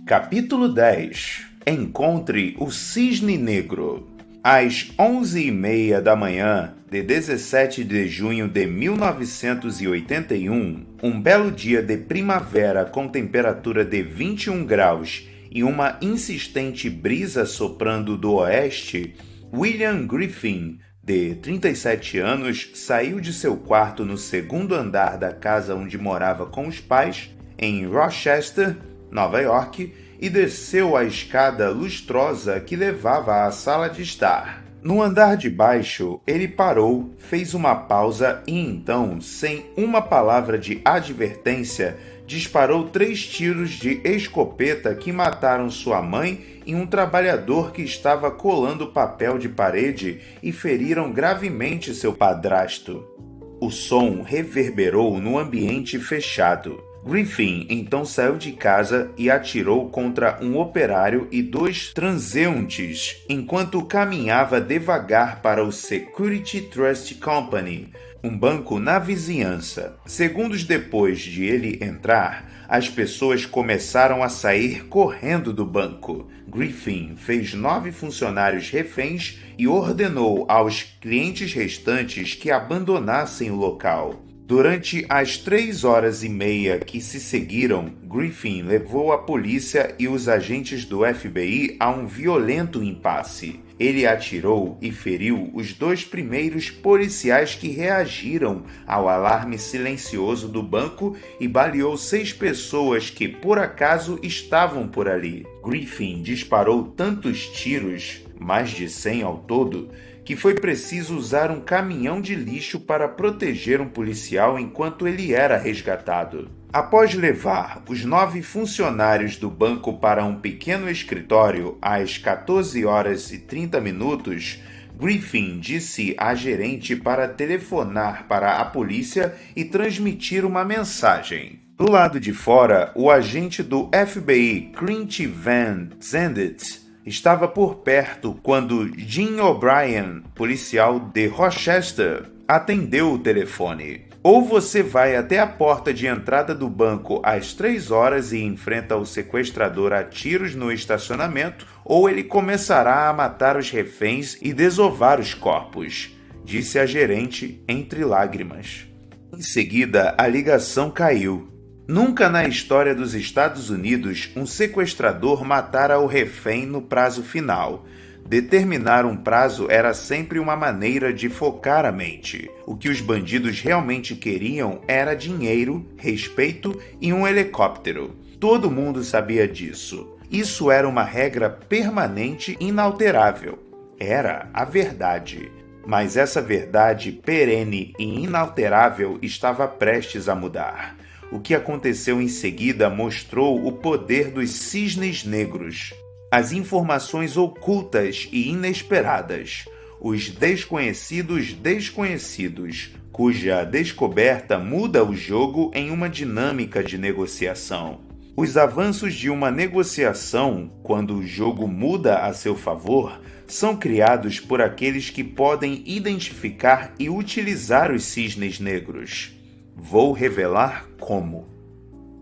Capítulo 10. Encontre o Cisne Negro. Às 11h30 da manhã de 17 de junho de 1981, um belo dia de primavera com temperatura de 21 graus e uma insistente brisa soprando do oeste, William Griffin, de 37 anos, saiu de seu quarto no segundo andar da casa onde morava com os pais, em Rochester, Nova York, e desceu a escada lustrosa que levava à sala de estar. No andar de baixo, ele parou, fez uma pausa e então, sem uma palavra de advertência, disparou 3 tiros de escopeta que mataram sua mãe e um trabalhador que estava colando papel de parede e feriram gravemente seu padrasto. O som reverberou no ambiente fechado. Griffin então saiu de casa e atirou contra um operário e 2 transeuntes enquanto caminhava devagar para o Security Trust Company, um banco na vizinhança. Segundos depois de ele entrar, as pessoas começaram a sair correndo do banco. Griffin fez 9 funcionários reféns e ordenou aos clientes restantes que abandonassem o local. Durante as 3h30 que se seguiram, Griffin levou a polícia e os agentes do FBI a um violento impasse. Ele atirou e feriu os 2 primeiros policiais que reagiram ao alarme silencioso do banco e baleou 6 pessoas que, por acaso, estavam por ali. Griffin disparou tantos tiros, mais de 100 ao todo, que foi preciso usar um caminhão de lixo para proteger um policial enquanto ele era resgatado. Após levar os 9 funcionários do banco para um pequeno escritório às 14h30, Griffin disse à gerente para telefonar para a polícia e transmitir uma mensagem. Do lado de fora, o agente do FBI, Clint Van Zendit, estava por perto quando Jim O'Brien, policial de Rochester, atendeu o telefone. Ou você vai até a porta de entrada do banco às 3 horas e enfrenta o sequestrador a tiros no estacionamento, ou ele começará a matar os reféns e desovar os corpos, disse a gerente entre lágrimas. Em seguida, a ligação caiu. Nunca na história dos Estados Unidos um sequestrador matara o refém no prazo final. Determinar um prazo era sempre uma maneira de focar a mente. O que os bandidos realmente queriam era dinheiro, respeito e um helicóptero. Todo mundo sabia disso. Isso era uma regra permanente e inalterável. Era a verdade. Mas essa verdade perene e inalterável estava prestes a mudar. O que aconteceu em seguida mostrou o poder dos cisnes negros, as informações ocultas e inesperadas, os desconhecidos desconhecidos, cuja descoberta muda o jogo em uma dinâmica de negociação. Os avanços de uma negociação, quando o jogo muda a seu favor, são criados por aqueles que podem identificar e utilizar os cisnes negros. Vou revelar como.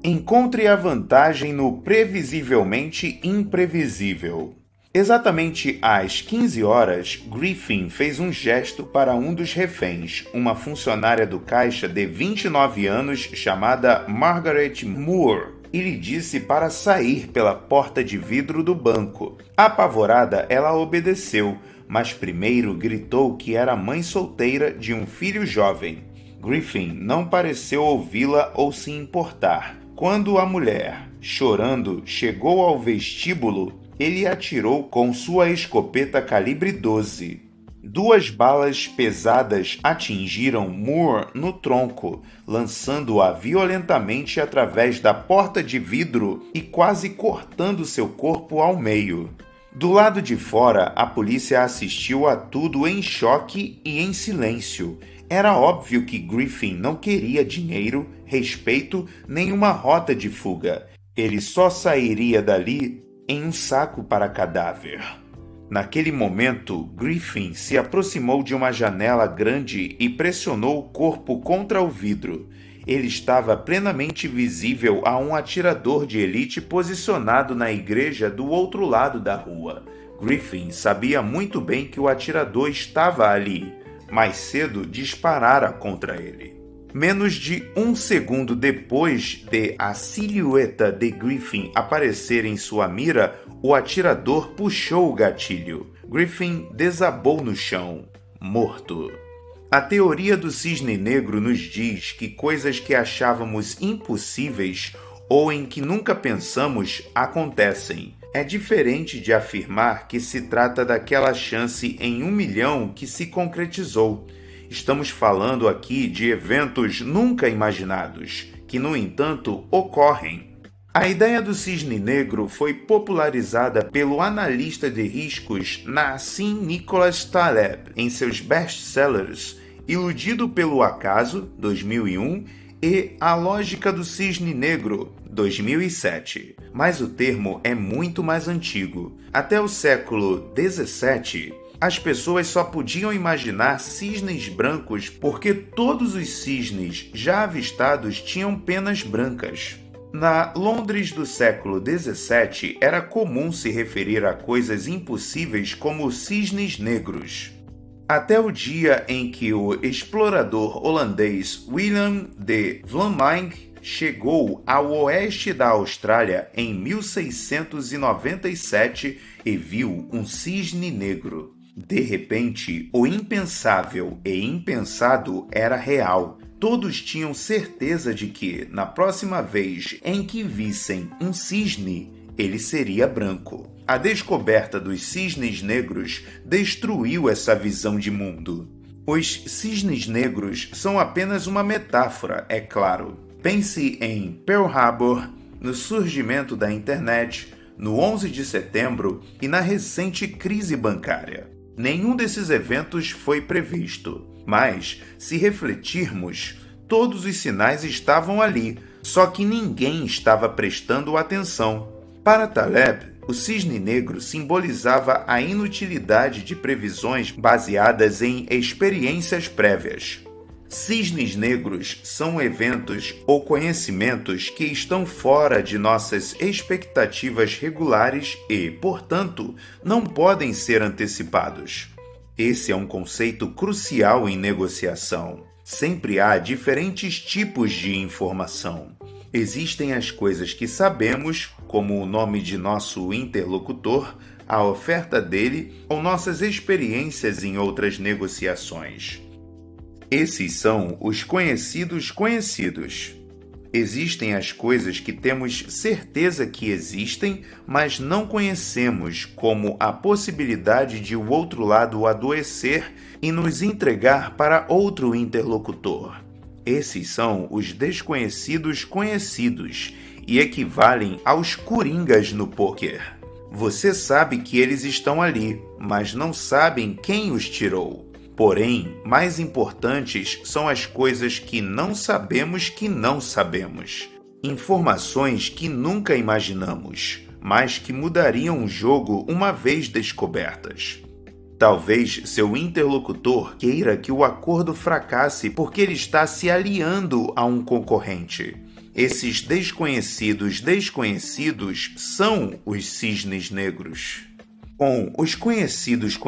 Encontre a vantagem no previsivelmente imprevisível. Exatamente às 15 horas, Griffin fez um gesto para um dos reféns, uma funcionária do caixa de 29 anos chamada Margaret Moore, e lhe disse para sair pela porta de vidro do banco. Apavorada, ela obedeceu, mas primeiro gritou que era mãe solteira de um filho jovem. Griffin não pareceu ouvi-la ou se importar. Quando a mulher, chorando, chegou ao vestíbulo, ele atirou com sua escopeta calibre 12. 2 balas pesadas atingiram Moore no tronco, lançando-a violentamente através da porta de vidro e quase cortando seu corpo ao meio. Do lado de fora, a polícia assistiu a tudo em choque e em silêncio. Era óbvio que Griffin não queria dinheiro, respeito, nem uma rota de fuga. Ele só sairia dali em um saco para cadáver. Naquele momento, Griffin se aproximou de uma janela grande e pressionou o corpo contra o vidro. Ele estava plenamente visível a um atirador de elite posicionado na igreja do outro lado da rua. Griffin sabia muito bem que o atirador estava ali. Mais cedo disparara contra ele. Menos de um segundo depois de a silhueta de Griffin aparecer em sua mira, o atirador puxou o gatilho. Griffin desabou no chão, morto. A teoria do cisne negro nos diz que coisas que achávamos impossíveis ou em que nunca pensamos acontecem. É diferente de afirmar que se trata daquela chance em 1 milhão que se concretizou. Estamos falando aqui de eventos nunca imaginados, que, no entanto, ocorrem. A ideia do cisne negro foi popularizada pelo analista de riscos Nassim Nicholas Taleb em seus best-sellers Iludido pelo Acaso, 2001, e A Lógica do Cisne Negro, 2007. Mas o termo é muito mais antigo. Até o século XVII, as pessoas só podiam imaginar cisnes brancos porque todos os cisnes já avistados tinham penas brancas. Na Londres do século XVII, era comum se referir a coisas impossíveis como cisnes negros. Até o dia em que o explorador holandês Willem de Vlamingh chegou ao oeste da Austrália em 1697 e viu um cisne negro. De repente, o impensável e impensado era real. Todos tinham certeza de que, na próxima vez em que vissem um cisne, ele seria branco. A descoberta dos cisnes negros destruiu essa visão de mundo. Os cisnes negros são apenas uma metáfora, é claro. Pense em Pearl Harbor, no surgimento da internet, no 11 de setembro e na recente crise bancária. Nenhum desses eventos foi previsto, mas, se refletirmos, todos os sinais estavam ali, só que ninguém estava prestando atenção. Para Taleb, o cisne negro simbolizava a inutilidade de previsões baseadas em experiências prévias. Cisnes negros são eventos ou conhecimentos que estão fora de nossas expectativas regulares e, portanto, não podem ser antecipados. Esse é um conceito crucial em negociação. Sempre há diferentes tipos de informação. Existem as coisas que sabemos, como o nome de nosso interlocutor, a oferta dele ou nossas experiências em outras negociações. Esses são os conhecidos conhecidos. Existem as coisas que temos certeza que existem, mas não conhecemos, como a possibilidade de o outro lado adoecer e nos entregar para outro interlocutor. Esses são os desconhecidos conhecidos e equivalem aos coringas no pôquer. Você sabe que eles estão ali, mas não sabem quem os tirou. Porém, mais importantes são as coisas que não sabemos. Informações que nunca imaginamos, mas que mudariam o jogo uma vez descobertas. Talvez seu interlocutor queira que o acordo fracasse porque ele está se aliando a um concorrente. Esses desconhecidos são os cisnes negros. Com os conhecidos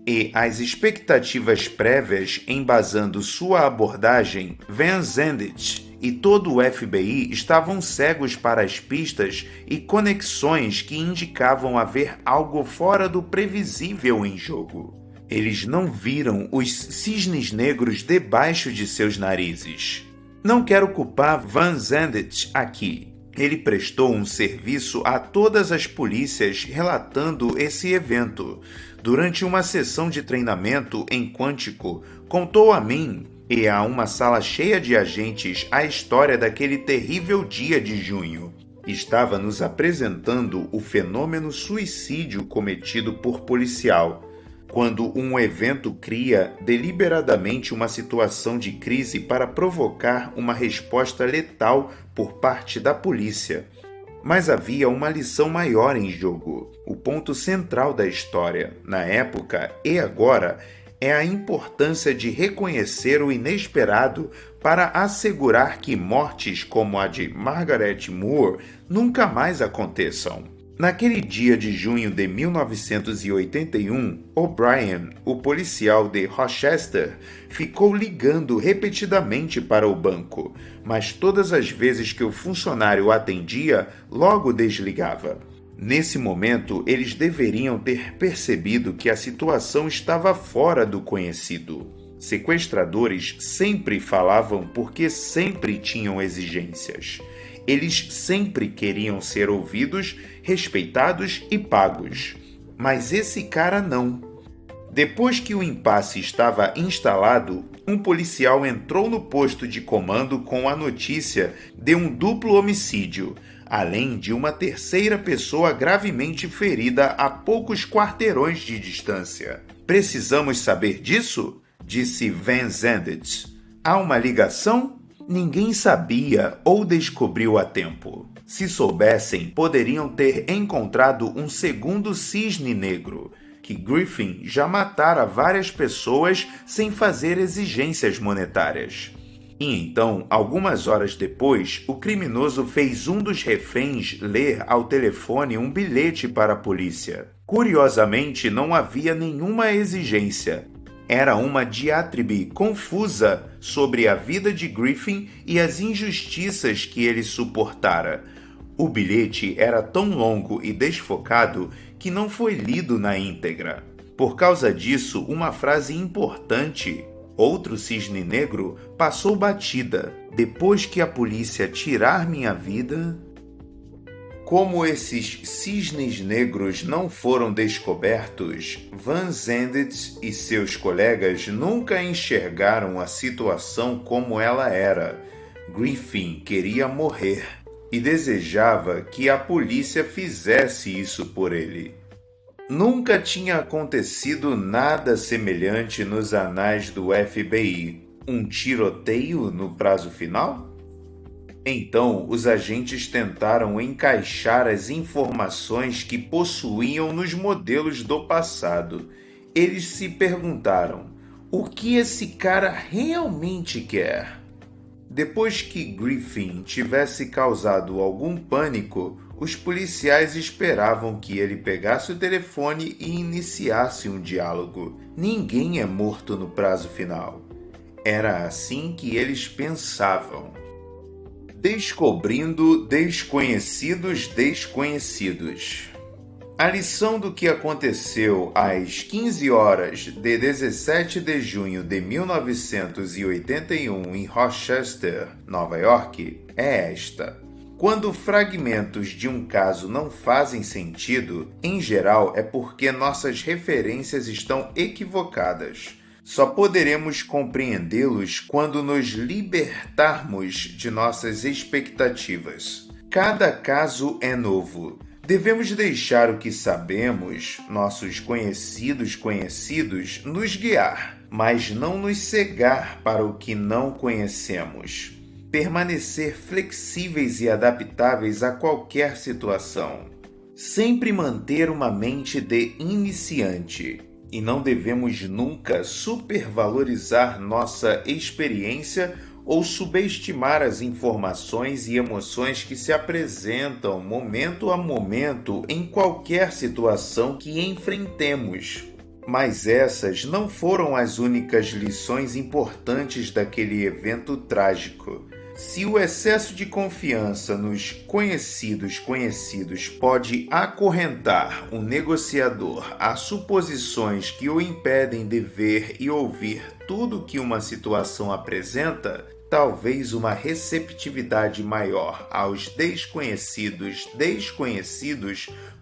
e as expectativas prévias embasando sua abordagem, Van Zendit e todo o FBI estavam cegos para as pistas e conexões que indicavam haver algo fora do previsível em jogo. Eles não viram os cisnes negros debaixo de seus narizes. Não quero culpar Van Zendit aqui. Ele prestou um serviço a todas as polícias relatando esse evento. Durante uma sessão de treinamento em Quantico, contou a mim e a uma sala cheia de agentes a história daquele terrível dia de junho. Estava nos apresentando o fenômeno suicídio cometido por policial, quando um evento cria deliberadamente uma situação de crise para provocar uma resposta letal por parte da polícia. Mas havia uma lição maior em jogo. O ponto central da história, na época e agora, é a importância de reconhecer o inesperado para assegurar que mortes como a de Margaret Moore nunca mais aconteçam. Naquele dia de junho de 1981, O'Brien, o policial de Rochester, ficou ligando repetidamente para o banco, mas todas as vezes que o funcionário atendia, logo desligava. Nesse momento, eles deveriam ter percebido que a situação estava fora do conhecido. Sequestradores sempre falavam porque sempre tinham exigências. Eles sempre queriam ser ouvidos, respeitados e pagos. Mas esse cara não. Depois que o impasse estava instalado, um policial entrou no posto de comando com a notícia de um duplo homicídio, além de uma terceira pessoa gravemente ferida a poucos quarteirões de distância. Precisamos saber disso? Disse Van Zandert. Há uma ligação? Ninguém sabia ou descobriu a tempo. Se soubessem, poderiam ter encontrado um segundo cisne negro, que Griffin já matara várias pessoas sem fazer exigências monetárias. E então, algumas horas depois, o criminoso fez um dos reféns ler ao telefone um bilhete para a polícia. Curiosamente, não havia nenhuma exigência. Era uma diátribe confusa sobre a vida de Griffin e as injustiças que ele suportara. O bilhete era tão longo e desfocado que não foi lido na íntegra. Por causa disso, uma frase importante, outro cisne negro, passou batida. Depois que a polícia tirar minha vida... Como esses cisnes negros não foram descobertos, Van Zandert e seus colegas nunca enxergaram a situação como ela era. Griffin queria morrer e desejava que a polícia fizesse isso por ele. Nunca tinha acontecido nada semelhante nos anais do FBI. Um tiroteio no prazo final? Então, os agentes tentaram encaixar as informações que possuíam nos modelos do passado. Eles se perguntaram: o que esse cara realmente quer? Depois que Griffin tivesse causado algum pânico, os policiais esperavam que ele pegasse o telefone e iniciasse um diálogo. Ninguém é morto no prazo final. Era assim que eles pensavam. Descobrindo desconhecidos desconhecidos. A lição do que aconteceu às 15 horas de 17 de junho de 1981 em Rochester, Nova York, é esta. Quando fragmentos de um caso não fazem sentido, em geral é porque nossas referências estão equivocadas. Só poderemos compreendê-los quando nos libertarmos de nossas expectativas. Cada caso é novo. Devemos deixar o que sabemos, nossos conhecidos, nos guiar, mas não nos cegar para o que não conhecemos. Permanecer flexíveis e adaptáveis a qualquer situação. Sempre manter uma mente de iniciante. E não devemos nunca supervalorizar nossa experiência ou subestimar as informações e emoções que se apresentam momento a momento em qualquer situação que enfrentemos. Mas essas não foram as únicas lições importantes daquele evento trágico. Se o excesso de confiança nos conhecidos pode acorrentar um negociador a suposições que o impedem de ver e ouvir tudo que uma situação apresenta, talvez uma receptividade maior aos desconhecidos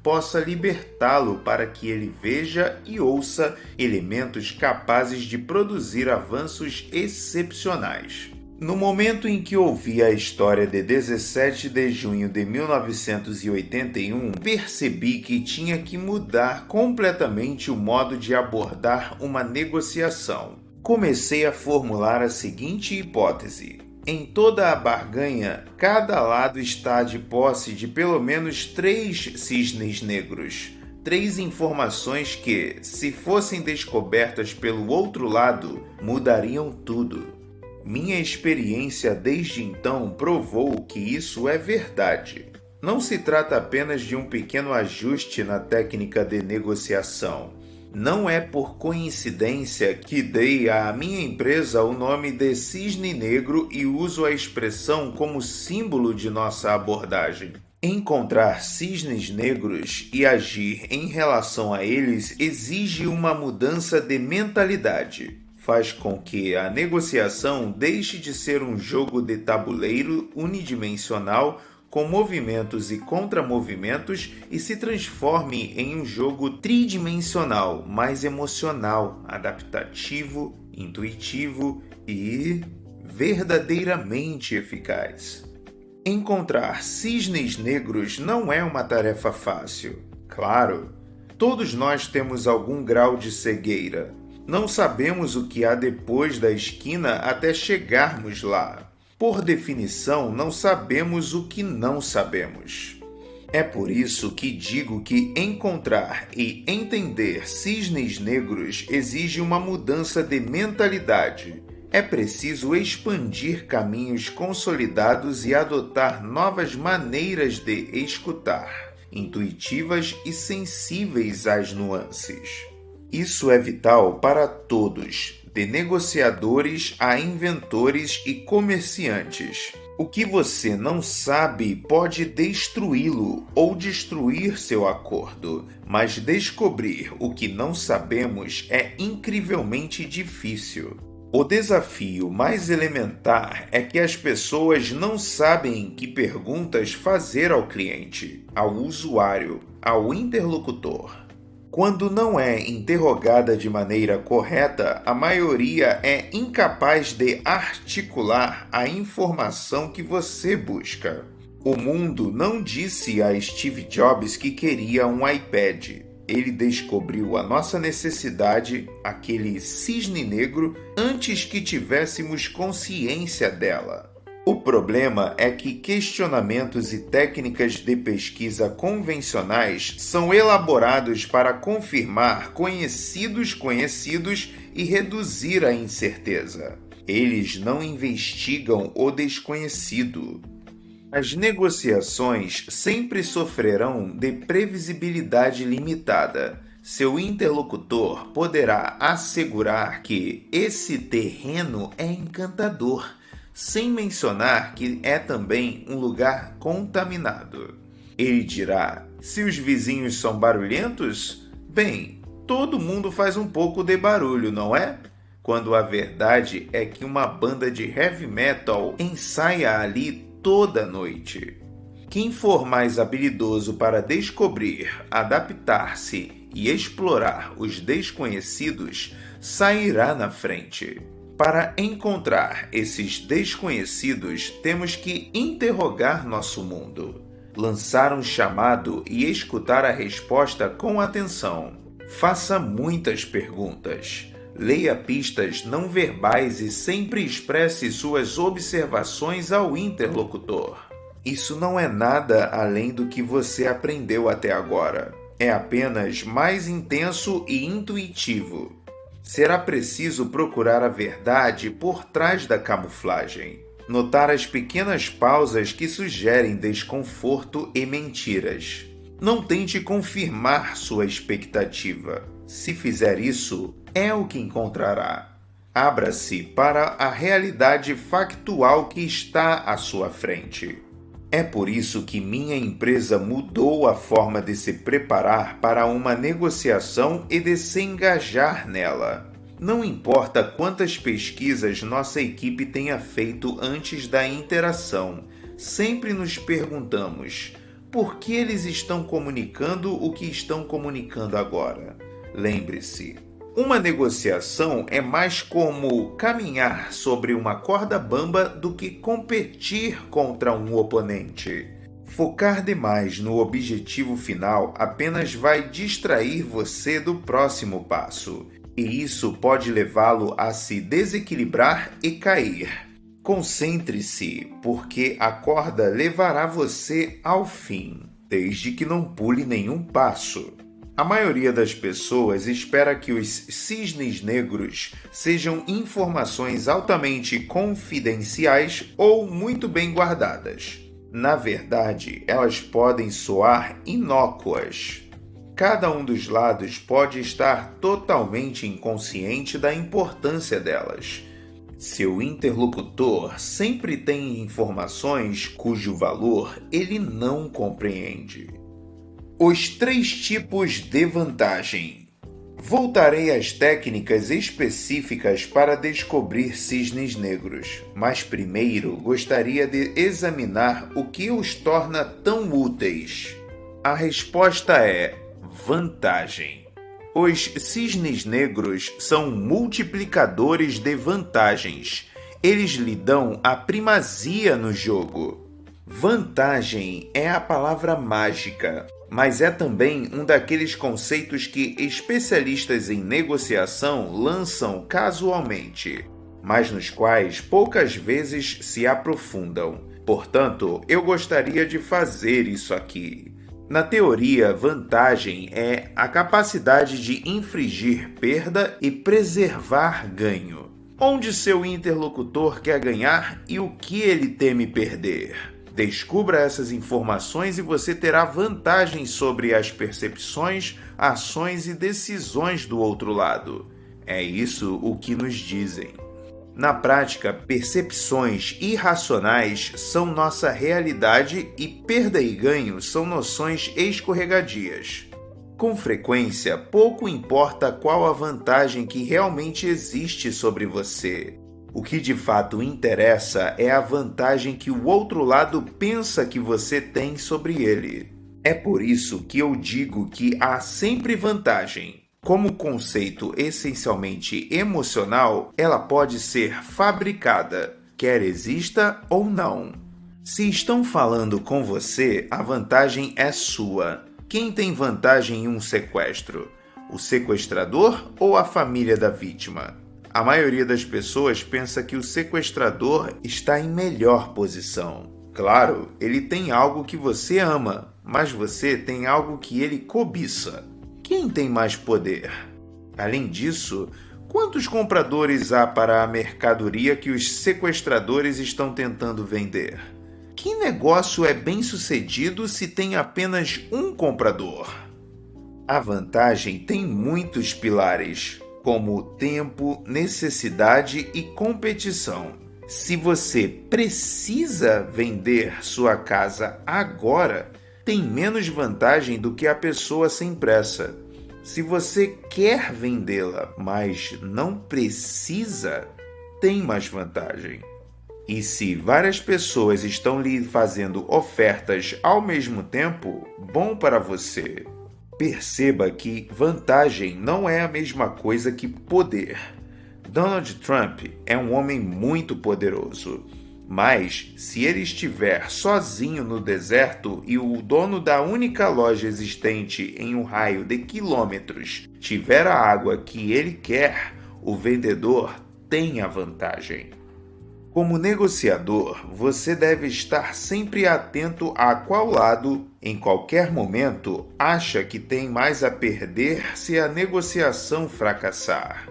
possa libertá-lo para que ele veja e ouça elementos capazes de produzir avanços excepcionais. No momento em que ouvi a história de 17 de junho de 1981, percebi que tinha que mudar completamente o modo de abordar uma negociação. Comecei a formular a seguinte hipótese: em toda a barganha, cada lado está de posse de pelo menos 3 cisnes negros. 3 informações que, se fossem descobertas pelo outro lado, mudariam tudo. Minha experiência desde então provou que isso é verdade. Não se trata apenas de um pequeno ajuste na técnica de negociação. Não é por coincidência que dei à minha empresa o nome de Cisne Negro e uso a expressão como símbolo de nossa abordagem. Encontrar cisnes negros e agir em relação a eles exige uma mudança de mentalidade. Faz com que a negociação deixe de ser um jogo de tabuleiro unidimensional com movimentos e contramovimentos e se transforme em um jogo tridimensional, mais emocional, adaptativo, intuitivo e verdadeiramente eficaz. Encontrar cisnes negros não é uma tarefa fácil. Claro, todos nós temos algum grau de cegueira. Não sabemos o que há depois da esquina até chegarmos lá. Por definição, não sabemos o que não sabemos. É por isso que digo que encontrar e entender cisnes negros exige uma mudança de mentalidade. É preciso expandir caminhos consolidados e adotar novas maneiras de escutar, intuitivas e sensíveis às nuances. Isso é vital para todos, de negociadores a inventores e comerciantes. O que você não sabe pode destruí-lo ou destruir seu acordo, mas descobrir o que não sabemos é incrivelmente difícil. O desafio mais elementar é que as pessoas não sabem que perguntas fazer ao cliente, ao usuário, ao interlocutor. Quando não é interrogada de maneira correta, a maioria é incapaz de articular a informação que você busca. O mundo não disse a Steve Jobs que queria um iPad. Ele descobriu a nossa necessidade, aquele cisne negro, antes que tivéssemos consciência dela. O problema é que questionamentos e técnicas de pesquisa convencionais são elaborados para confirmar conhecidos e reduzir a incerteza. Eles não investigam o desconhecido. As negociações sempre sofrerão de previsibilidade limitada. Seu interlocutor poderá assegurar que esse terreno é encantador, sem mencionar que é também um lugar contaminado. Ele dirá: se os vizinhos são barulhentos, bem, todo mundo faz um pouco de barulho, não é? Quando a verdade é que uma banda de heavy metal ensaia ali toda noite. Quem for mais habilidoso para descobrir, adaptar-se e explorar os desconhecidos, sairá na frente. Para encontrar esses desconhecidos, temos que interrogar nosso mundo, lançar um chamado e escutar a resposta com atenção. Faça muitas perguntas. Leia pistas não verbais e sempre expresse suas observações ao interlocutor. Isso não é nada além do que você aprendeu até agora. É apenas mais intenso e intuitivo. Será preciso procurar a verdade por trás da camuflagem. Notar as pequenas pausas que sugerem desconforto e mentiras. Não tente confirmar sua expectativa. Se fizer isso, é o que encontrará. Abra-se para a realidade factual que está à sua frente. É por isso que minha empresa mudou a forma de se preparar para uma negociação e de se engajar nela. Não importa quantas pesquisas nossa equipe tenha feito antes da interação, sempre nos perguntamos: por que eles estão comunicando o que estão comunicando agora? Lembre-se, uma negociação é mais como caminhar sobre uma corda bamba do que competir contra um oponente. Focar demais no objetivo final apenas vai distrair você do próximo passo, e isso pode levá-lo a se desequilibrar e cair. Concentre-se, porque a corda levará você ao fim, desde que não pule nenhum passo. A maioria das pessoas espera que os cisnes negros sejam informações altamente confidenciais ou muito bem guardadas. Na verdade, elas podem soar inócuas. Cada um dos lados pode estar totalmente inconsciente da importância delas. Seu interlocutor sempre tem informações cujo valor ele não compreende. Os 3 tipos de vantagem. Voltarei às técnicas específicas para descobrir cisnes negros, mas primeiro gostaria de examinar o que os torna tão úteis. A resposta é vantagem. Os cisnes negros são multiplicadores de vantagens. Eles lhe dão a primazia no jogo. Vantagem é a palavra mágica, mas é também um daqueles conceitos que especialistas em negociação lançam casualmente, mas nos quais poucas vezes se aprofundam. Portanto, eu gostaria de fazer isso aqui. Na teoria, vantagem é a capacidade de infligir perda e preservar ganho. Onde seu interlocutor quer ganhar e o que ele teme perder. Descubra essas informações e você terá vantagem sobre as percepções, ações e decisões do outro lado. É isso o que nos dizem. Na prática, percepções irracionais são nossa realidade e perda e ganho são noções escorregadias. Com frequência, pouco importa qual a vantagem que realmente existe sobre você. O que de fato interessa é a vantagem que o outro lado pensa que você tem sobre ele. É por isso que eu digo que há sempre vantagem. Como conceito essencialmente emocional, ela pode ser fabricada, quer exista ou não. Se estão falando com você, a vantagem é sua. Quem tem vantagem em um sequestro? O sequestrador ou a família da vítima? A maioria das pessoas pensa que o sequestrador está em melhor posição. Claro, ele tem algo que você ama, mas você tem algo que ele cobiça. Quem tem mais poder? Além disso, quantos compradores há para a mercadoria que os sequestradores estão tentando vender? Que negócio é bem-sucedido se tem apenas um comprador? A vantagem tem muitos pilares, como tempo, necessidade e competição. Se você precisa vender sua casa agora, tem menos vantagem do que a pessoa sem pressa. Se você quer vendê-la, mas não precisa, tem mais vantagem. E se várias pessoas estão lhe fazendo ofertas ao mesmo tempo, bom para você. Perceba que vantagem não é a mesma coisa que poder. Donald Trump é um homem muito poderoso. Mas, se ele estiver sozinho no deserto e o dono da única loja existente em um raio de quilômetros tiver a água que ele quer, o vendedor tem a vantagem. Como negociador, você deve estar sempre atento a qual lado, em qualquer momento, acha que tem mais a perder se a negociação fracassar.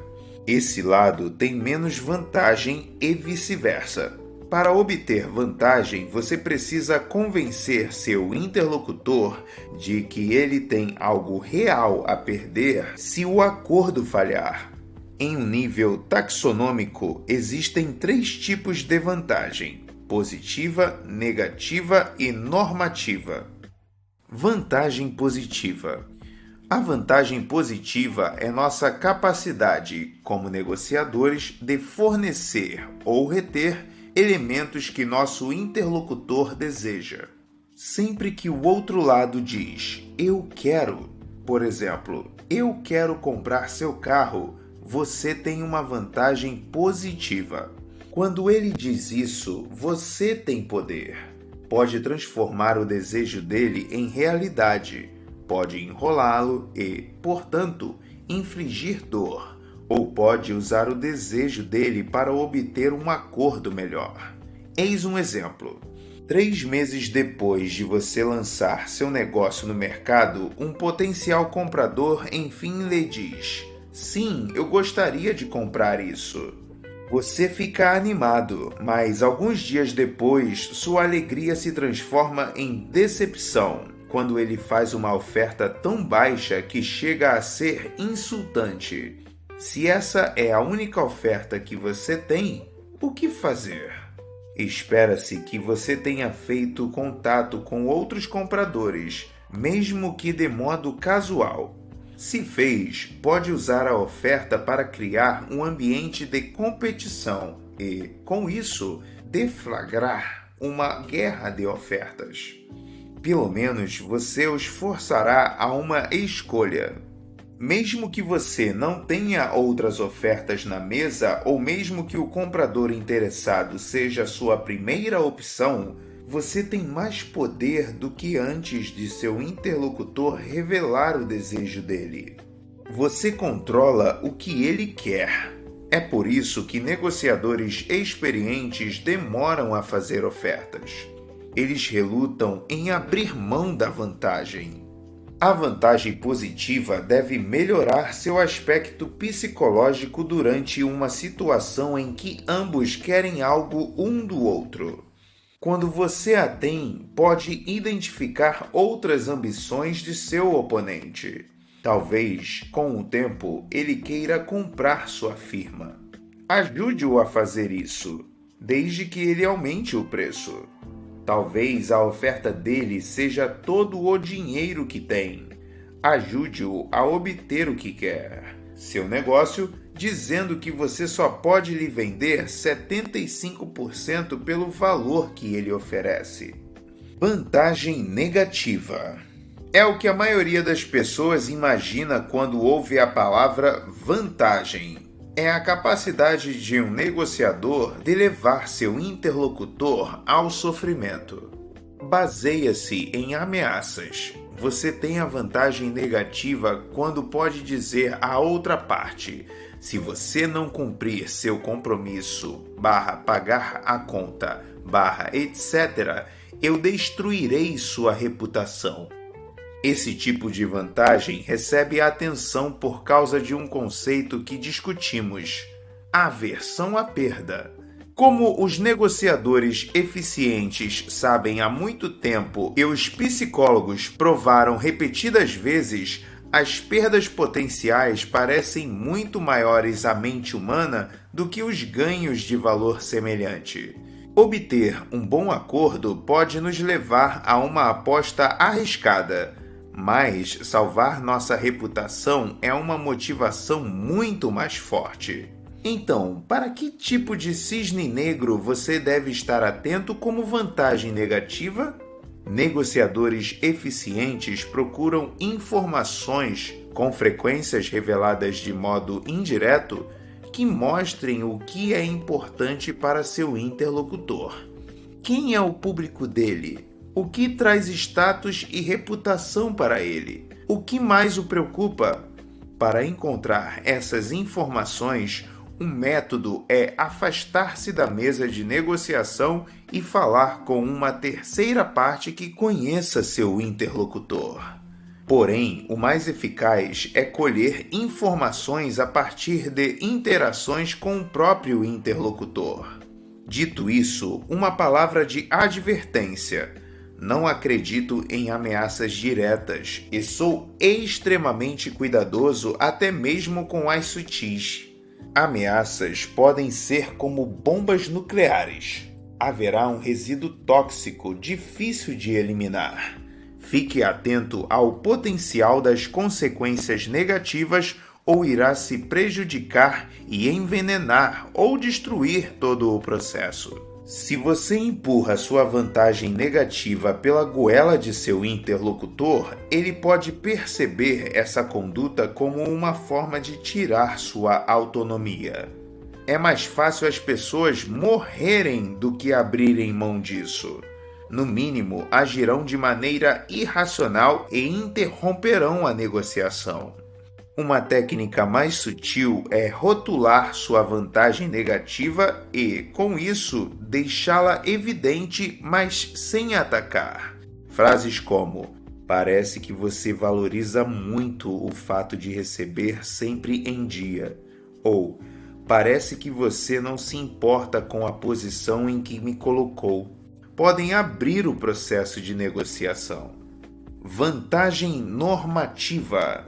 Esse lado tem menos vantagem e vice-versa. Para obter vantagem, você precisa convencer seu interlocutor de que ele tem algo real a perder se o acordo falhar. Em um nível taxonômico, existem 3 tipos de vantagem: positiva, negativa e normativa. Vantagem positiva. A vantagem positiva é nossa capacidade, como negociadores, de fornecer ou reter elementos que nosso interlocutor deseja. Sempre que o outro lado diz "eu quero", por exemplo, "eu quero comprar seu carro", você tem uma vantagem positiva. Quando ele diz isso, você tem poder. Pode transformar o desejo dele em realidade, pode enrolá-lo e, portanto, infligir dor. Ou pode usar o desejo dele para obter um acordo melhor. Eis um exemplo. 3 meses depois de você lançar seu negócio no mercado, um potencial comprador enfim lhe diz: "Sim, eu gostaria de comprar isso." Você fica animado, mas alguns dias depois, sua alegria se transforma em decepção, quando ele faz uma oferta tão baixa que chega a ser insultante. Se essa é a única oferta que você tem, o que fazer? Espera-se que você tenha feito contato com outros compradores, mesmo que de modo casual. Se fez, pode usar a oferta para criar um ambiente de competição e, com isso, deflagrar uma guerra de ofertas. Pelo menos você os forçará a uma escolha. Mesmo que você não tenha outras ofertas na mesa ou mesmo que o comprador interessado seja a sua primeira opção, você tem mais poder do que antes de seu interlocutor revelar o desejo dele. Você controla o que ele quer. É por isso que negociadores experientes demoram a fazer ofertas. Eles relutam em abrir mão da vantagem. A vantagem positiva deve melhorar seu aspecto psicológico durante uma situação em que ambos querem algo um do outro. Quando você a tem, pode identificar outras ambições de seu oponente. Talvez, com o tempo, ele queira comprar sua firma. Ajude-o a fazer isso, desde que ele aumente o preço. Talvez a oferta dele seja todo o dinheiro que tem. Ajude-o a obter o que quer. Seu negócio, dizendo que você só pode lhe vender 75% pelo valor que ele oferece. Vantagem negativa. É o que a maioria das pessoas imagina quando ouve a palavra vantagem. É a capacidade de um negociador de levar seu interlocutor ao sofrimento. Baseia-se em ameaças. Você tem a vantagem negativa quando pode dizer à outra parte: se você não cumprir seu compromisso, pagar a conta, etc., eu destruirei sua reputação. Esse tipo de vantagem recebe atenção por causa de um conceito que discutimos: aversão à perda. Como os negociadores eficientes sabem há muito tempo e os psicólogos provaram repetidas vezes, as perdas potenciais parecem muito maiores à mente humana do que os ganhos de valor semelhante. Obter um bom acordo pode nos levar a uma aposta arriscada, mas salvar nossa reputação é uma motivação muito mais forte. Então, para que tipo de cisne negro você deve estar atento como vantagem negativa? Negociadores eficientes procuram informações, com frequências reveladas de modo indireto, que mostrem o que é importante para seu interlocutor. Quem é o público dele? O que traz status e reputação para ele? O que mais o preocupa? Para encontrar essas informações, um método é afastar-se da mesa de negociação e falar com uma terceira parte que conheça seu interlocutor. Porém, o mais eficaz é colher informações a partir de interações com o próprio interlocutor. Dito isso, uma palavra de advertência. Não acredito em ameaças diretas e sou extremamente cuidadoso até mesmo com as sutis. Ameaças podem ser como bombas nucleares. Haverá um resíduo tóxico difícil de eliminar. Fique atento ao potencial das consequências negativas ou irá se prejudicar e envenenar ou destruir todo o processo. Se você empurra sua vantagem negativa pela goela de seu interlocutor, ele pode perceber essa conduta como uma forma de tirar sua autonomia. É mais fácil as pessoas morrerem do que abrirem mão disso. No mínimo, agirão de maneira irracional e interromperão a negociação. Uma técnica mais sutil é rotular sua vantagem negativa e, com isso, deixá-la evidente, mas sem atacar. Frases como: parece que você valoriza muito o fato de receber sempre em dia. Ou parece que você não se importa com a posição em que me colocou. Podem abrir o processo de negociação. Vantagem normativa.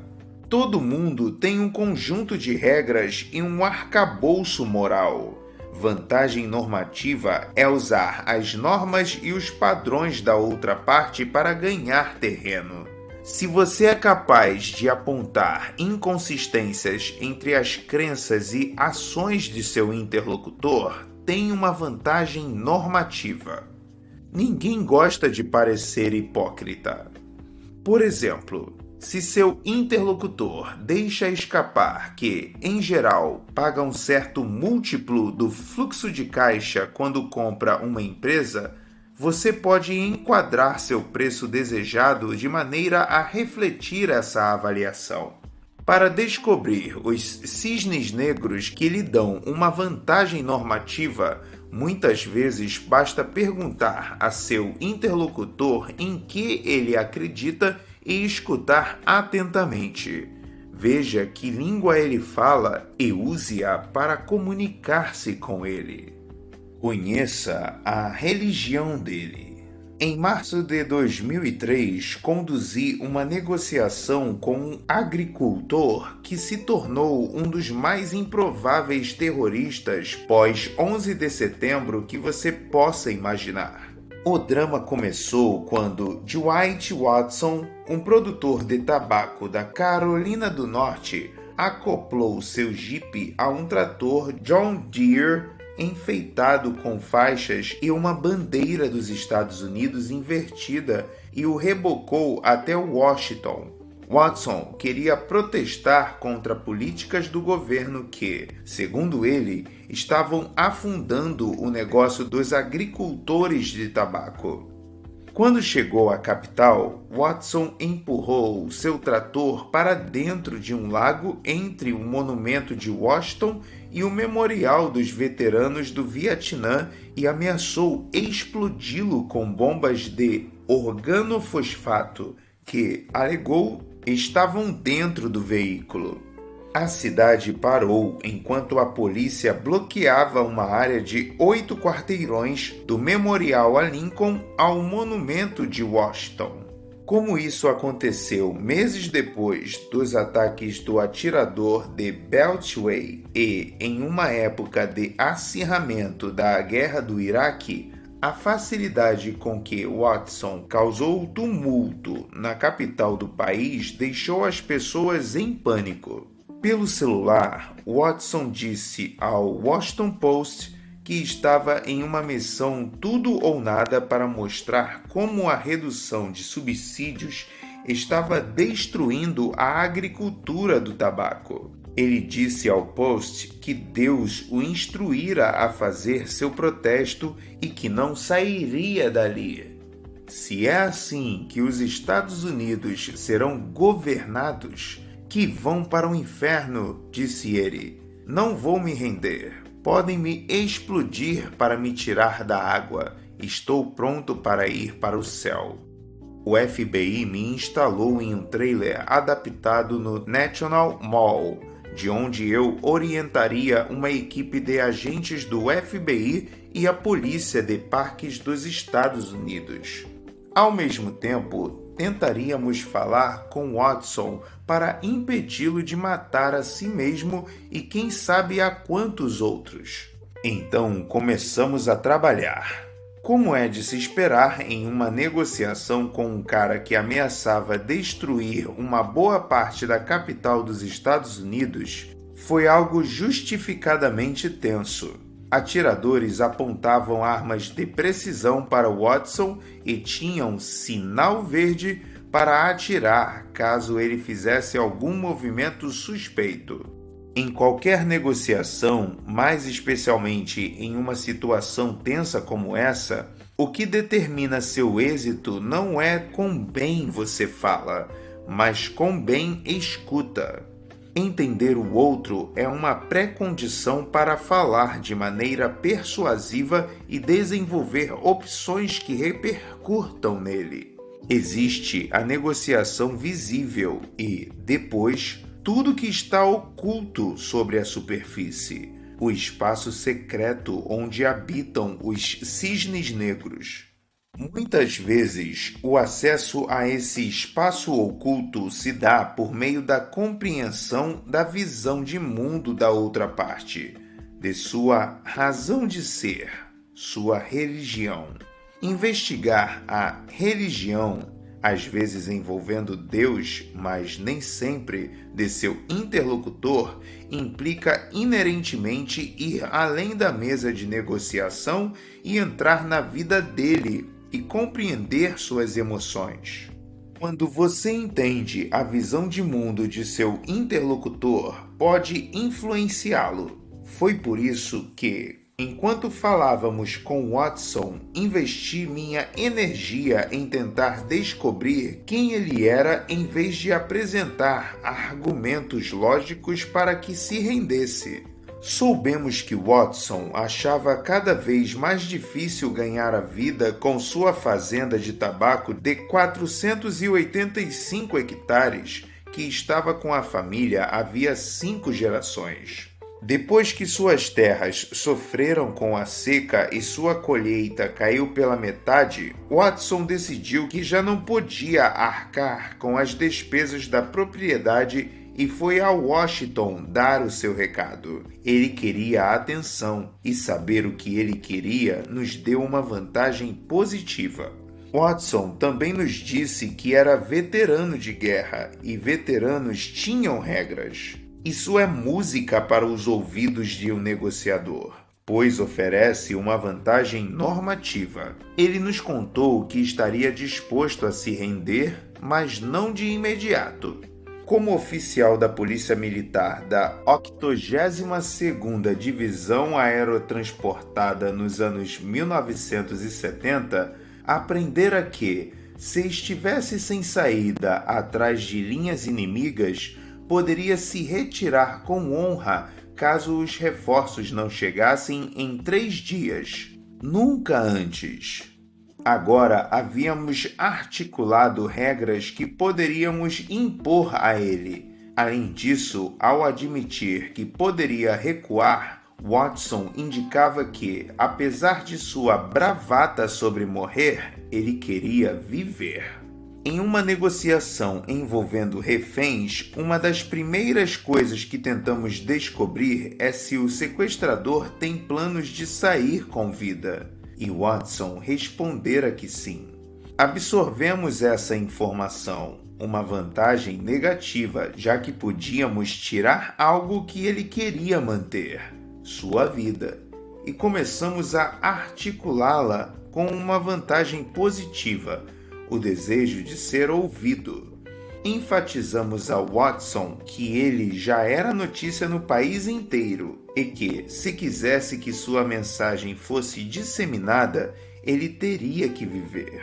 Todo mundo tem um conjunto de regras e um arcabouço moral. Vantagem normativa é usar as normas e os padrões da outra parte para ganhar terreno. Se você é capaz de apontar inconsistências entre as crenças e ações de seu interlocutor, tem uma vantagem normativa. Ninguém gosta de parecer hipócrita. Por exemplo, se seu interlocutor deixa escapar que, em geral, paga um certo múltiplo do fluxo de caixa quando compra uma empresa, você pode enquadrar seu preço desejado de maneira a refletir essa avaliação. Para descobrir os cisnes negros que lhe dão uma vantagem normativa, muitas vezes basta perguntar a seu interlocutor em que ele acredita e escutar atentamente. Veja que língua ele fala e use-a para comunicar-se com ele. Conheça a religião dele. Em março de 2003, conduzi uma negociação com um agricultor que se tornou um dos mais improváveis terroristas pós 11 de setembro que você possa imaginar. O drama começou quando Dwight Watson, um produtor de tabaco da Carolina do Norte, acoplou seu Jeep a um trator John Deere enfeitado com faixas e uma bandeira dos Estados Unidos invertida e o rebocou até Washington. Watson queria protestar contra políticas do governo que, segundo ele, estavam afundando o negócio dos agricultores de tabaco. Quando chegou à capital, Watson empurrou seu trator para dentro de um lago entre o monumento de Washington e o memorial dos veteranos do Vietnã e ameaçou explodi-lo com bombas de organofosfato que, alegou, estavam dentro do veículo. A cidade parou enquanto a polícia bloqueava uma área de 8 quarteirões do Memorial a Lincoln ao Monumento de Washington. Como isso aconteceu meses depois dos ataques do atirador de Beltway e em uma época de acirramento da Guerra do Iraque, a facilidade com que Watson causou tumulto na capital do país deixou as pessoas em pânico. Pelo celular, Watson disse ao Washington Post que estava em uma missão tudo ou nada para mostrar como a redução de subsídios estava destruindo a agricultura do tabaco. Ele disse ao Post que Deus o instruíra a fazer seu protesto e que não sairia dali. Se é assim que os Estados Unidos serão governados, que vão para o inferno, disse ele. Não vou me render. Podem me explodir para me tirar da água. Estou pronto para ir para o céu. O FBI me instalou em um trailer adaptado no National Mall, de onde eu orientaria uma equipe de agentes do FBI e a polícia de parques dos Estados Unidos. Ao mesmo tempo, tentaríamos falar com Watson para impedi-lo de matar a si mesmo e quem sabe a quantos outros. Então começamos a trabalhar. Como é de se esperar em uma negociação com um cara que ameaçava destruir uma boa parte da capital dos Estados Unidos, foi algo justificadamente tenso. Atiradores apontavam armas de precisão para Watson e tinham sinal verde para atirar caso ele fizesse algum movimento suspeito. Em qualquer negociação, mais especialmente em uma situação tensa como essa, o que determina seu êxito não é quão bem você fala, mas quão bem escuta. Entender o outro é uma pré-condição para falar de maneira persuasiva e desenvolver opções que repercutam nele. Existe a negociação visível e, depois, tudo que está oculto sobre a superfície, o espaço secreto onde habitam os cisnes negros. Muitas vezes, o acesso a esse espaço oculto se dá por meio da compreensão da visão de mundo da outra parte, de sua razão de ser, sua religião. Investigar a religião, às vezes envolvendo Deus, mas nem sempre de seu interlocutor, implica inerentemente ir além da mesa de negociação e entrar na vida dele e compreender suas emoções. Quando você entende a visão de mundo de seu interlocutor, pode influenciá-lo. Foi por isso que, enquanto falávamos com Watson, investi minha energia em tentar descobrir quem ele era em vez de apresentar argumentos lógicos para que se rendesse. Soubemos que Watson achava cada vez mais difícil ganhar a vida com sua fazenda de tabaco de 485 hectares, que estava com a família havia 5 gerações. Depois que suas terras sofreram com a seca e sua colheita caiu pela metade, Watson decidiu que já não podia arcar com as despesas da propriedade e foi a Washington dar o seu recado. Ele queria a atenção, e saber o que ele queria nos deu uma vantagem positiva. Watson também nos disse que era veterano de guerra, e veteranos tinham regras. Isso é música para os ouvidos de um negociador, pois oferece uma vantagem normativa. Ele nos contou que estaria disposto a se render, mas não de imediato. Como oficial da Polícia Militar da 82ª Divisão Aerotransportada nos anos 1970, aprendera que, se estivesse sem saída atrás de linhas inimigas, poderia se retirar com honra caso os reforços não chegassem em 3 dias. Nunca antes. Agora havíamos articulado regras que poderíamos impor a ele. Além disso, ao admitir que poderia recuar, Watson indicava que, apesar de sua bravata sobre morrer, ele queria viver. Em uma negociação envolvendo reféns, uma das primeiras coisas que tentamos descobrir é se o sequestrador tem planos de sair com vida. E Watson respondera que sim. Absorvemos essa informação, uma vantagem negativa, já que podíamos tirar algo que ele queria manter, sua vida, e começamos a articulá-la com uma vantagem positiva, o desejo de ser ouvido. Enfatizamos a Watson que ele já era notícia no país inteiro e que, se quisesse que sua mensagem fosse disseminada, ele teria que viver.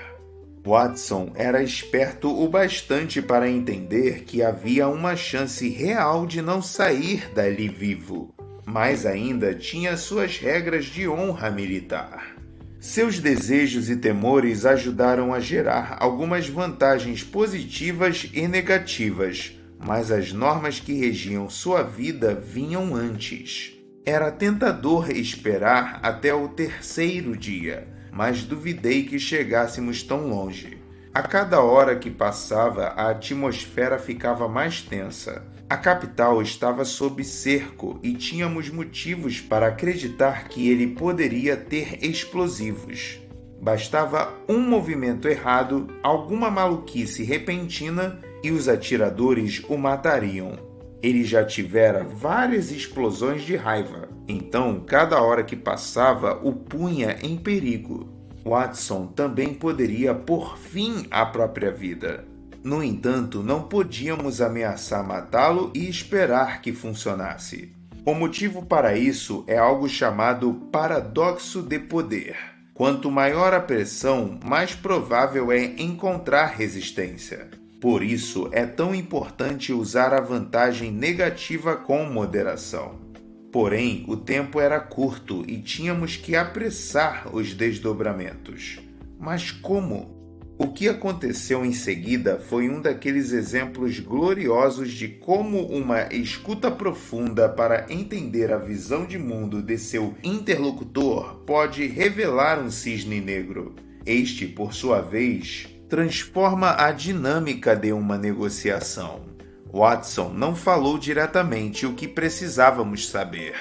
Watson era esperto o bastante para entender que havia uma chance real de não sair dali vivo, mas ainda tinha suas regras de honra militar. Seus desejos e temores ajudaram a gerar algumas vantagens positivas e negativas, mas as normas que regiam sua vida vinham antes. Era tentador esperar até o 3º dia, mas duvidei que chegássemos tão longe. A cada hora que passava, a atmosfera ficava mais tensa. A capital estava sob cerco e tínhamos motivos para acreditar que ele poderia ter explosivos. Bastava um movimento errado, alguma maluquice repentina e os atiradores o matariam. Ele já tivera várias explosões de raiva, então cada hora que passava o punha em perigo. Watson também poderia pôr fim à própria vida. No entanto, não podíamos ameaçar matá-lo e esperar que funcionasse. O motivo para isso é algo chamado paradoxo de poder. Quanto maior a pressão, mais provável é encontrar resistência. Por isso, é tão importante usar a vantagem negativa com moderação. Porém, o tempo era curto e tínhamos que apressar os desdobramentos. Mas como? O que aconteceu em seguida foi um daqueles exemplos gloriosos de como uma escuta profunda para entender a visão de mundo de seu interlocutor pode revelar um cisne negro. Este, por sua vez, transforma a dinâmica de uma negociação. Watson não falou diretamente o que precisávamos saber,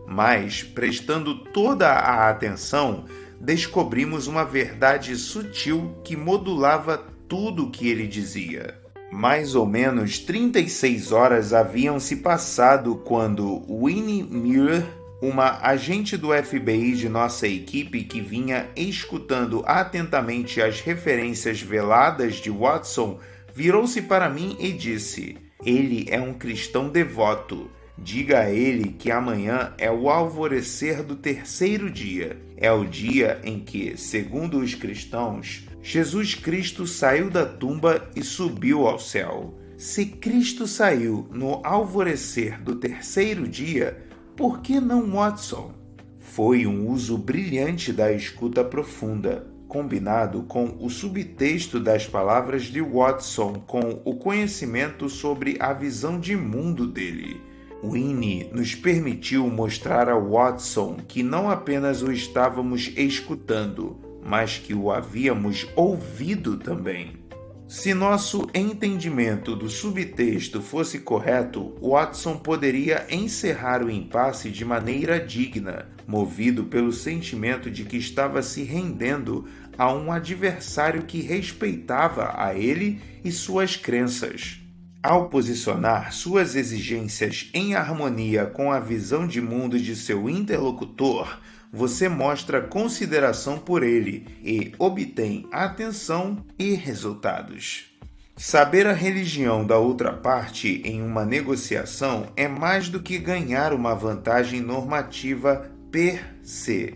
mas, prestando toda a atenção, descobrimos uma verdade sutil que modulava tudo o que ele dizia. Mais ou menos 36 horas haviam se passado quando Winnie Muir, uma agente do FBI de nossa equipe que vinha escutando atentamente as referências veladas de Watson, virou-se para mim e disse: "Ele é um cristão devoto. Diga a ele que amanhã é o alvorecer do terceiro dia. É o dia em que, segundo os cristãos, Jesus Cristo saiu da tumba e subiu ao céu. Se Cristo saiu no alvorecer do terceiro dia, por que não Watson?" Foi um uso brilhante da escuta profunda, combinado com o subtexto das palavras de Watson com o conhecimento sobre a visão de mundo dele. Winnie nos permitiu mostrar a Watson que não apenas o estávamos escutando, mas que o havíamos ouvido também. Se nosso entendimento do subtexto fosse correto, Watson poderia encerrar o impasse de maneira digna, movido pelo sentimento de que estava se rendendo a um adversário que respeitava a ele e suas crenças. Ao posicionar suas exigências em harmonia com a visão de mundo de seu interlocutor, você mostra consideração por ele e obtém atenção e resultados. Saber a religião da outra parte em uma negociação é mais do que ganhar uma vantagem normativa per se.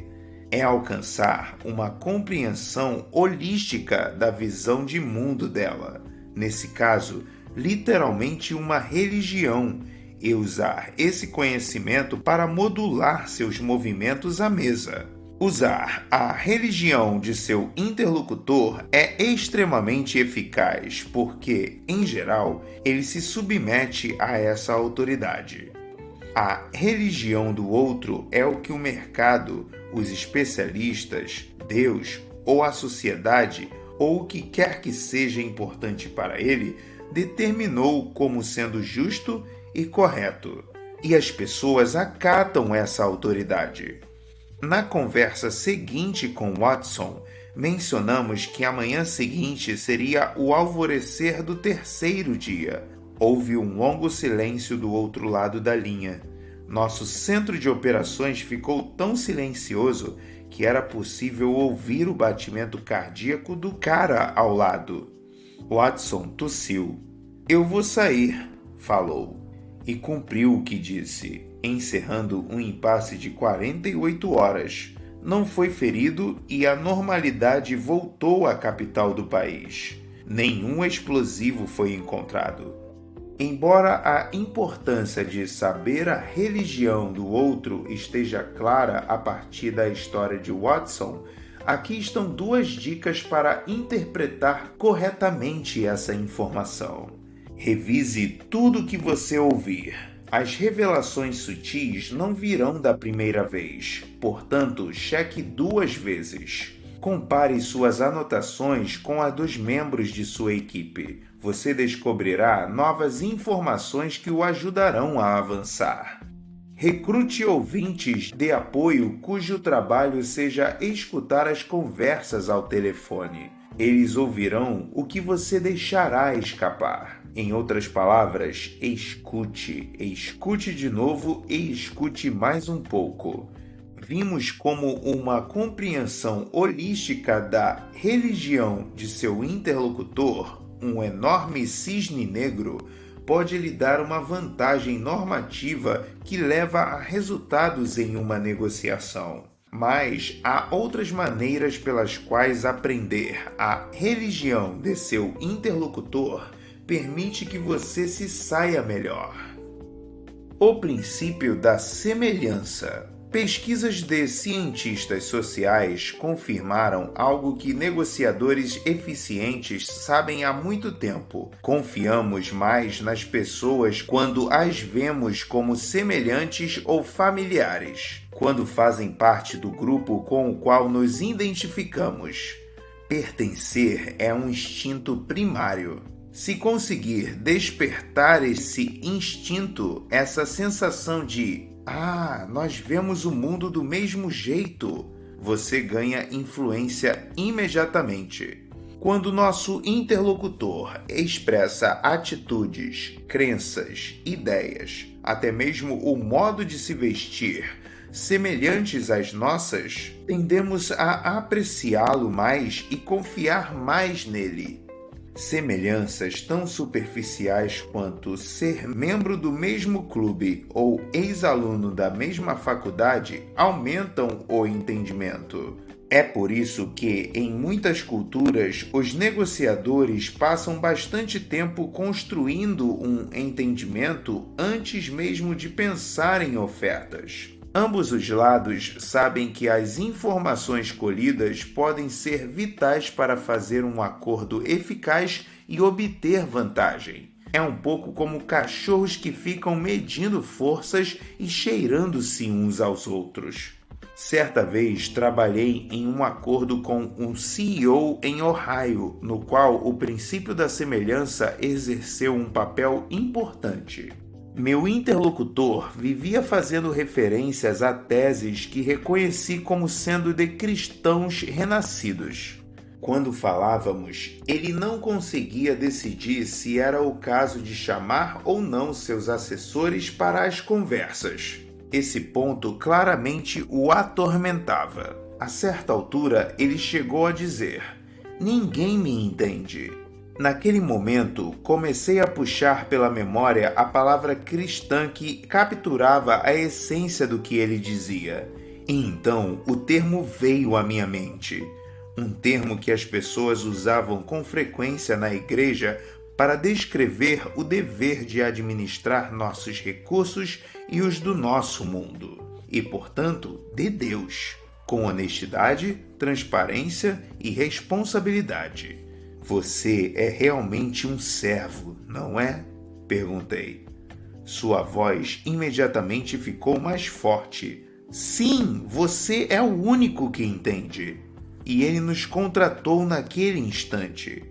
É alcançar uma compreensão holística da visão de mundo dela. Nesse caso, literalmente uma religião, e usar esse conhecimento para modular seus movimentos à mesa. Usar a religião de seu interlocutor é extremamente eficaz porque, em geral, ele se submete a essa autoridade. A religião do outro é o que o mercado, os especialistas, Deus ou a sociedade, ou o que quer que seja importante para ele, determinou como sendo justo e correto, e as pessoas acatam essa autoridade. Na conversa seguinte com Watson, mencionamos que a manhã seguinte seria o alvorecer do terceiro dia. Houve um longo silêncio do outro lado da linha. Nosso centro de operações ficou tão silencioso que era possível ouvir o batimento cardíaco do cara ao lado. Watson tossiu. "Eu vou sair", falou. E cumpriu o que disse, encerrando um impasse de 48 horas. Não foi ferido e a normalidade voltou à capital do país. Nenhum explosivo foi encontrado. Embora a importância de saber a religião do outro esteja clara a partir da história de Watson, aqui estão 2 dicas para interpretar corretamente essa informação. Revise tudo o que você ouvir. As revelações sutis não virão da primeira vez, portanto, cheque 2 vezes. Compare suas anotações com a dos membros de sua equipe. Você descobrirá novas informações que o ajudarão a avançar. Recrute ouvintes de apoio cujo trabalho seja escutar as conversas ao telefone. Eles ouvirão o que você deixará escapar. Em outras palavras, escute de novo e escute mais um pouco. Vimos como uma compreensão holística da religião de seu interlocutor, um enorme cisne negro, pode lhe dar uma vantagem normativa que leva a resultados em uma negociação. Mas há outras maneiras pelas quais aprender a religião de seu interlocutor permite que você se saia melhor. O princípio da semelhança. Pesquisas de cientistas sociais confirmaram algo que negociadores eficientes sabem há muito tempo. Confiamos mais nas pessoas quando as vemos como semelhantes ou familiares, quando fazem parte do grupo com o qual nos identificamos. Pertencer é um instinto primário. Se conseguir despertar esse instinto, essa sensação de nós vemos o mundo do mesmo jeito, você ganha influência imediatamente. Quando nosso interlocutor expressa atitudes, crenças, ideias, até mesmo o modo de se vestir, semelhantes às nossas, tendemos a apreciá-lo mais e confiar mais nele. Semelhanças tão superficiais quanto ser membro do mesmo clube ou ex-aluno da mesma faculdade aumentam o entendimento. É por isso que, em muitas culturas, os negociadores passam bastante tempo construindo um entendimento antes mesmo de pensar em ofertas. Ambos os lados sabem que as informações colhidas podem ser vitais para fazer um acordo eficaz e obter vantagem. É um pouco como cachorros que ficam medindo forças e cheirando-se uns aos outros. Certa vez trabalhei em um acordo com um CEO em Ohio, no qual o princípio da semelhança exerceu um papel importante. Meu interlocutor vivia fazendo referências a teses que reconheci como sendo de cristãos renascidos. Quando falávamos, ele não conseguia decidir se era o caso de chamar ou não seus assessores para as conversas. Esse ponto claramente o atormentava. A certa altura, ele chegou a dizer: "Ninguém me entende." Naquele momento, comecei a puxar pela memória a palavra cristã que capturava a essência do que ele dizia. E então o termo veio à minha mente. Um termo que as pessoas usavam com frequência na igreja para descrever o dever de administrar nossos recursos e os do nosso mundo, e, portanto, de Deus, com honestidade, transparência e responsabilidade. "Você é realmente um servo, não é?" perguntei. Sua voz imediatamente ficou mais forte. "Sim, você é o único que entende." E ele nos contratou naquele instante.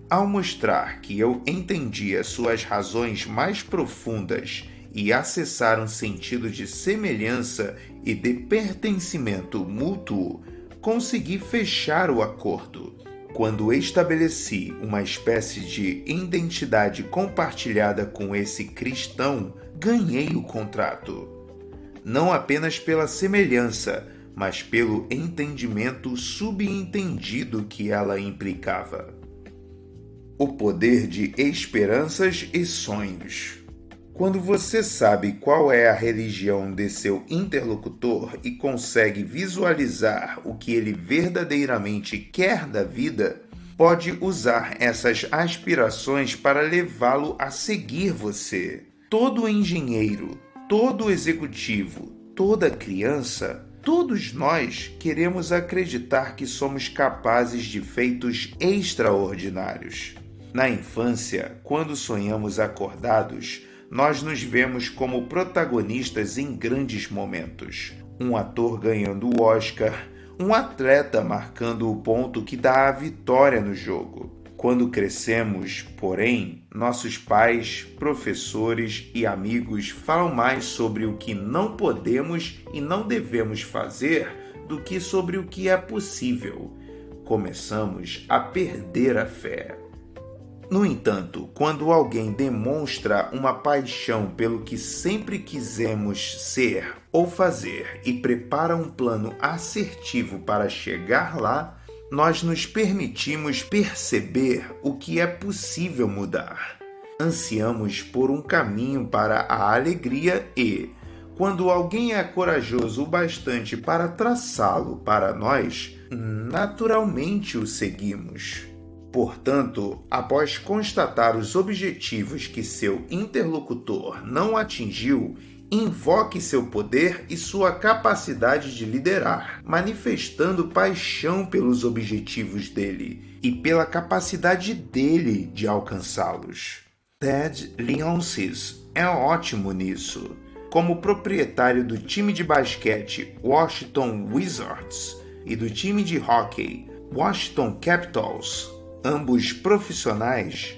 Ao mostrar que eu entendia suas razões mais profundas e acessar um sentido de semelhança e de pertencimento mútuo, consegui fechar o acordo. Quando estabeleci uma espécie de identidade compartilhada com esse cristão, ganhei o contrato. Não apenas pela semelhança, mas pelo entendimento subentendido que ela implicava. O poder de esperanças e sonhos. Quando você sabe qual é a religião de seu interlocutor e consegue visualizar o que ele verdadeiramente quer da vida, pode usar essas aspirações para levá-lo a seguir você. Todo engenheiro, todo executivo, toda criança, todos nós queremos acreditar que somos capazes de feitos extraordinários. Na infância, quando sonhamos acordados, nós nos vemos como protagonistas em grandes momentos. Um ator ganhando o Oscar, um atleta marcando o ponto que dá a vitória no jogo. Quando crescemos, porém, nossos pais, professores e amigos falam mais sobre o que não podemos e não devemos fazer do que sobre o que é possível. Começamos a perder a fé. No entanto, quando alguém demonstra uma paixão pelo que sempre quisemos ser ou fazer e prepara um plano assertivo para chegar lá, nós nos permitimos perceber o que é possível mudar. Ansiamos por um caminho para a alegria e, quando alguém é corajoso o bastante para traçá-lo para nós, naturalmente o seguimos. Portanto, após constatar os objetivos que seu interlocutor não atingiu, invoque seu poder e sua capacidade de liderar, manifestando paixão pelos objetivos dele e pela capacidade dele de alcançá-los. Ted Leonsis é ótimo nisso. Como proprietário do time de basquete Washington Wizards e do time de hóquei Washington Capitals, ambos profissionais,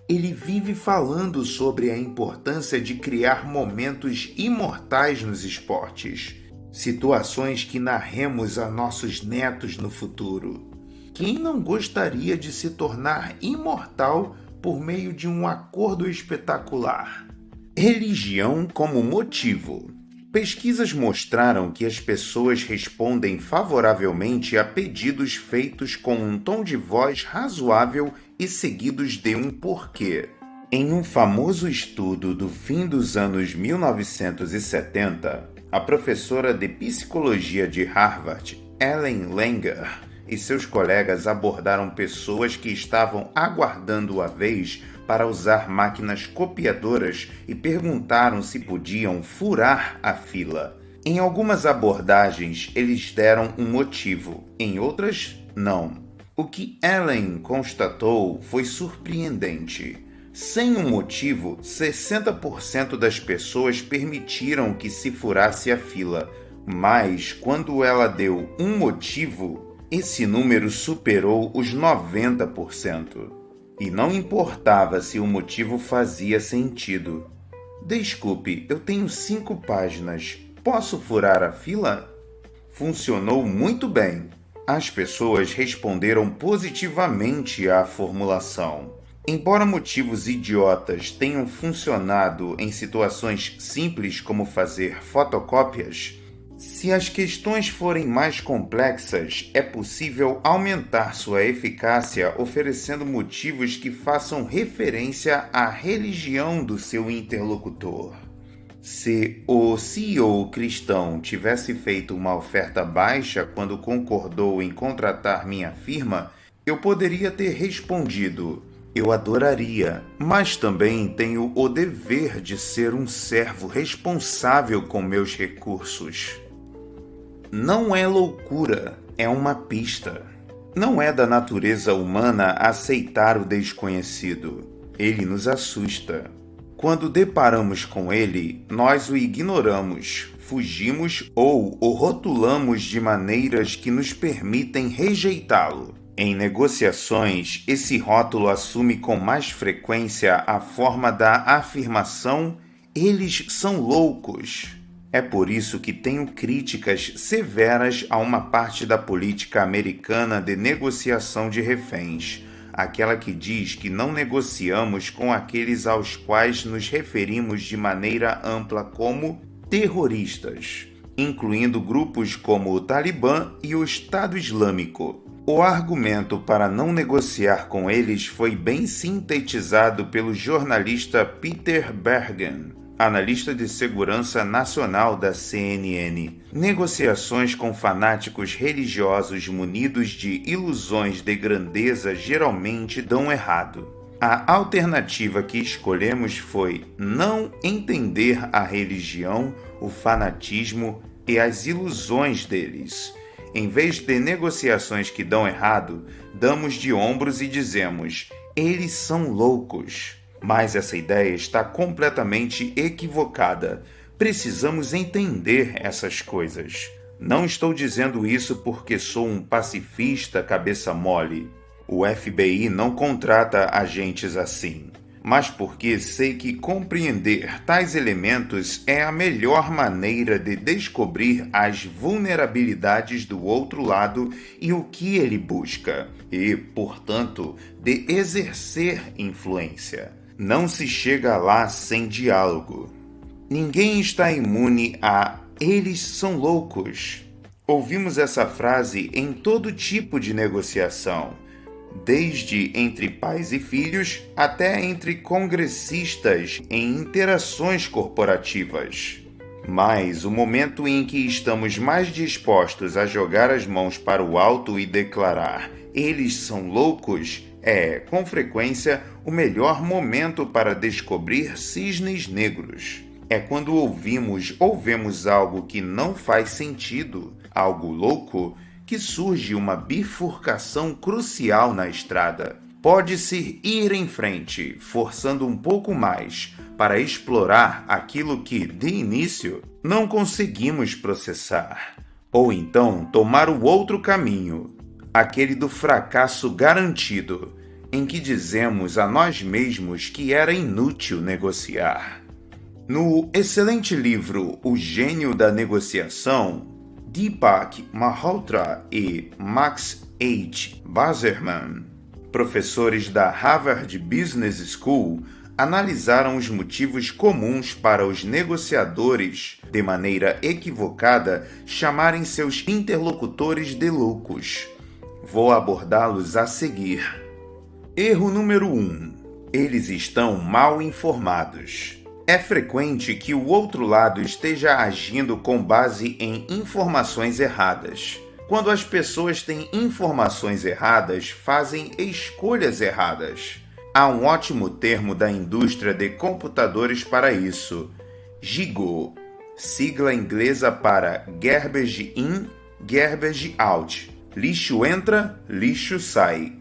ele vive falando sobre a importância de criar momentos imortais nos esportes, situações que narremos a nossos netos no futuro. Quem não gostaria de se tornar imortal por meio de um acordo espetacular? Religião como motivo. Pesquisas mostraram que as pessoas respondem favoravelmente a pedidos feitos com um tom de voz razoável e seguidos de um porquê. Em um famoso estudo do fim dos anos 1970, a professora de psicologia de Harvard, Ellen Langer, e seus colegas abordaram pessoas que estavam aguardando a vez para usar máquinas copiadoras e perguntaram se podiam furar a fila. Em algumas abordagens, eles deram um motivo, em outras, não. O que Ellen constatou foi surpreendente. Sem um motivo, 60% das pessoas permitiram que se furasse a fila, mas quando ela deu um motivo, esse número superou os 90%. E não importava se o motivo fazia sentido. Desculpe, eu tenho 5 páginas. Posso furar a fila? Funcionou muito bem. As pessoas responderam positivamente à formulação. Embora motivos idiotas tenham funcionado em situações simples como fazer fotocópias, se as questões forem mais complexas, é possível aumentar sua eficácia oferecendo motivos que façam referência à religião do seu interlocutor. Se o CEO cristão tivesse feito uma oferta baixa quando concordou em contratar minha firma, eu poderia ter respondido: eu adoraria, mas também tenho o dever de ser um servo responsável com meus recursos. Não é loucura, é uma pista. Não é da natureza humana aceitar o desconhecido. Ele nos assusta. Quando deparamos com ele, nós o ignoramos, fugimos ou o rotulamos de maneiras que nos permitem rejeitá-lo. Em negociações, esse rótulo assume com mais frequência a forma da afirmação: eles são loucos. É por isso que tenho críticas severas a uma parte da política americana de negociação de reféns, aquela que diz que não negociamos com aqueles aos quais nos referimos de maneira ampla como terroristas, incluindo grupos como o Talibã e o Estado Islâmico. O argumento para não negociar com eles foi bem sintetizado pelo jornalista Peter Bergen, analista de segurança nacional da CNN. Negociações com fanáticos religiosos munidos de ilusões de grandeza geralmente dão errado. A alternativa que escolhemos foi não entender a religião, o fanatismo e as ilusões deles. Em vez de negociações que dão errado, damos de ombros e dizemos: eles são loucos. Mas essa ideia está completamente equivocada. Precisamos entender essas coisas. Não estou dizendo isso porque sou um pacifista cabeça mole. O FBI não contrata agentes assim, mas porque sei que compreender tais elementos é a melhor maneira de descobrir as vulnerabilidades do outro lado e o que ele busca, e, portanto, de exercer influência. Não se chega lá sem diálogo. Ninguém está imune a "eles são loucos". Ouvimos essa frase em todo tipo de negociação, desde entre pais e filhos até entre congressistas em interações corporativas. Mas o momento em que estamos mais dispostos a jogar as mãos para o alto e declarar eles são loucos é, com frequência, o melhor momento para descobrir cisnes negros. É quando ouvimos ou vemos algo que não faz sentido, algo louco, que surge uma bifurcação crucial na estrada. Pode-se ir em frente, forçando um pouco mais, para explorar aquilo que, de início, não conseguimos processar. Ou então tomar o outro caminho, aquele do fracasso garantido, em que dizemos a nós mesmos que era inútil negociar. No excelente livro O Gênio da Negociação, Deepak Malhotra e Max H. Bazerman, professores da Harvard Business School, analisaram os motivos comuns para os negociadores, de maneira equivocada, chamarem seus interlocutores de loucos. Vou abordá-los a seguir. Erro número 1. Eles estão mal informados. É frequente que o outro lado esteja agindo com base em informações erradas. Quando as pessoas têm informações erradas, fazem escolhas erradas. Há um ótimo termo da indústria de computadores para isso: GIGO, sigla inglesa para Garbage In, Garbage Out. Lixo entra, lixo sai.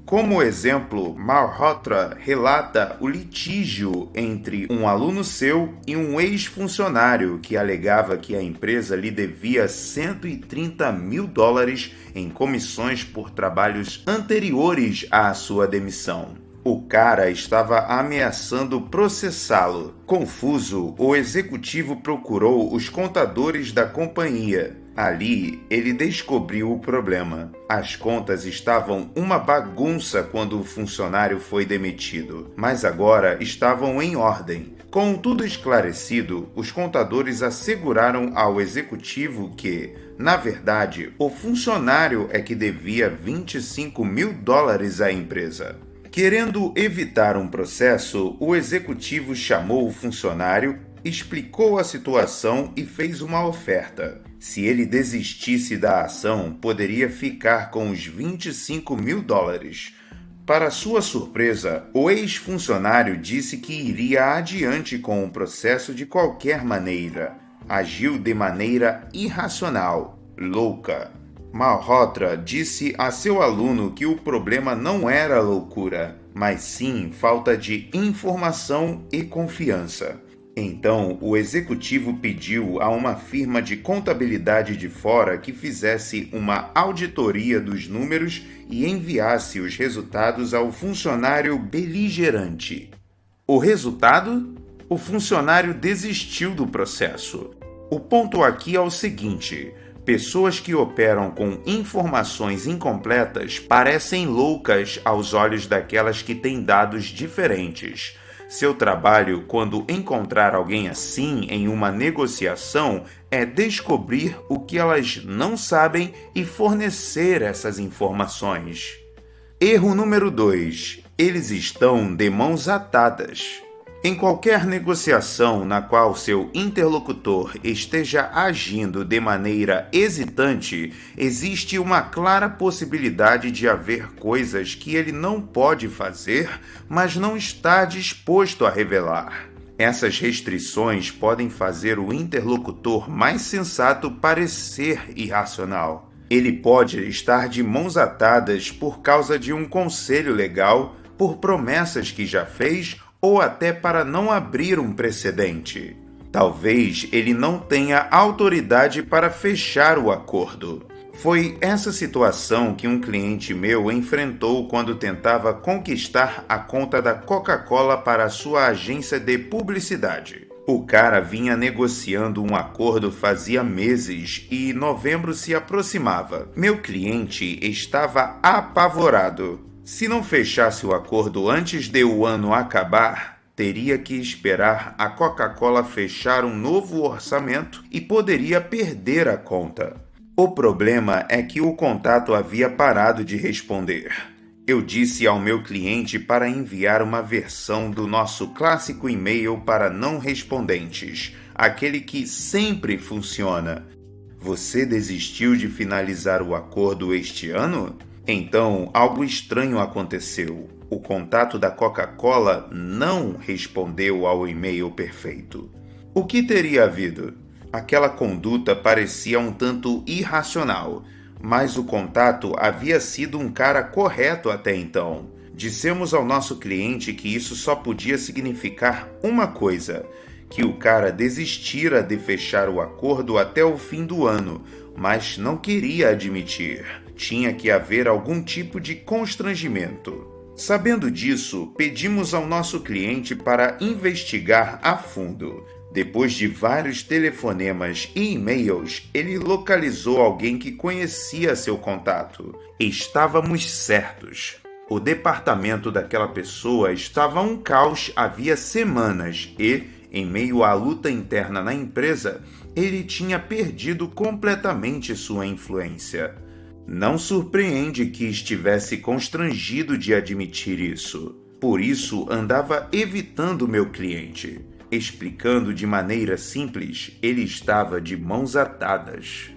Como exemplo, Malhotra relata o litígio entre um aluno seu e um ex-funcionário que alegava que a empresa lhe devia $130 mil em comissões por trabalhos anteriores à sua demissão. O cara estava ameaçando processá-lo. Confuso, o executivo procurou os contadores da companhia. Ali, ele descobriu o problema. As contas estavam uma bagunça quando o funcionário foi demitido, mas agora estavam em ordem. Com tudo esclarecido, os contadores asseguraram ao executivo que, na verdade, o funcionário é que devia $25 mil à empresa. Querendo evitar um processo, o executivo chamou o funcionário, explicou a situação e fez uma oferta. Se ele desistisse da ação, poderia ficar com os $25 mil. Para sua surpresa, o ex-funcionário disse que iria adiante com o processo de qualquer maneira. Agiu de maneira irracional, louca. Malhotra disse a seu aluno que o problema não era loucura, mas sim falta de informação e confiança. Então, o executivo pediu a uma firma de contabilidade de fora que fizesse uma auditoria dos números e enviasse os resultados ao funcionário beligerante. O resultado? O funcionário desistiu do processo. O ponto aqui é o seguinte: pessoas que operam com informações incompletas parecem loucas aos olhos daquelas que têm dados diferentes. Seu trabalho, quando encontrar alguém assim em uma negociação, é descobrir o que elas não sabem e fornecer essas informações. Erro número 2. Eles estão de mãos atadas. Em qualquer negociação na qual seu interlocutor esteja agindo de maneira hesitante, existe uma clara possibilidade de haver coisas que ele não pode fazer, mas não está disposto a revelar. Essas restrições podem fazer o interlocutor mais sensato parecer irracional. Ele pode estar de mãos atadas por causa de um conselho legal, por promessas que já fez ou até para não abrir um precedente. Talvez ele não tenha autoridade para fechar o acordo. Foi essa situação que um cliente meu enfrentou quando tentava conquistar a conta da Coca-Cola para a sua agência de publicidade. O cara vinha negociando um acordo fazia meses e novembro se aproximava. Meu cliente estava apavorado. Se não fechasse o acordo antes de o ano acabar, teria que esperar a Coca-Cola fechar um novo orçamento e poderia perder a conta. O problema é que o contato havia parado de responder. Eu disse ao meu cliente para enviar uma versão do nosso clássico e-mail para não respondentes, aquele que sempre funciona. Você desistiu de finalizar o acordo este ano? Então, algo estranho aconteceu. O contato da Coca-Cola não respondeu ao e-mail perfeito. O que teria havido? Aquela conduta parecia um tanto irracional, mas o contato havia sido um cara correto até então. Dissemos ao nosso cliente que isso só podia significar uma coisa: que o cara desistira de fechar o acordo até o fim do ano, mas não queria admitir. Tinha que haver algum tipo de constrangimento. Sabendo disso, pedimos ao nosso cliente para investigar a fundo. Depois de vários telefonemas e e-mails, ele localizou alguém que conhecia seu contato. Estávamos certos. O departamento daquela pessoa estava um caos havia semanas e, em meio à luta interna na empresa, ele tinha perdido completamente sua influência. Não surpreende que estivesse constrangido de admitir isso. Por isso, andava evitando meu cliente. Explicando de maneira simples, ele estava de mãos atadas.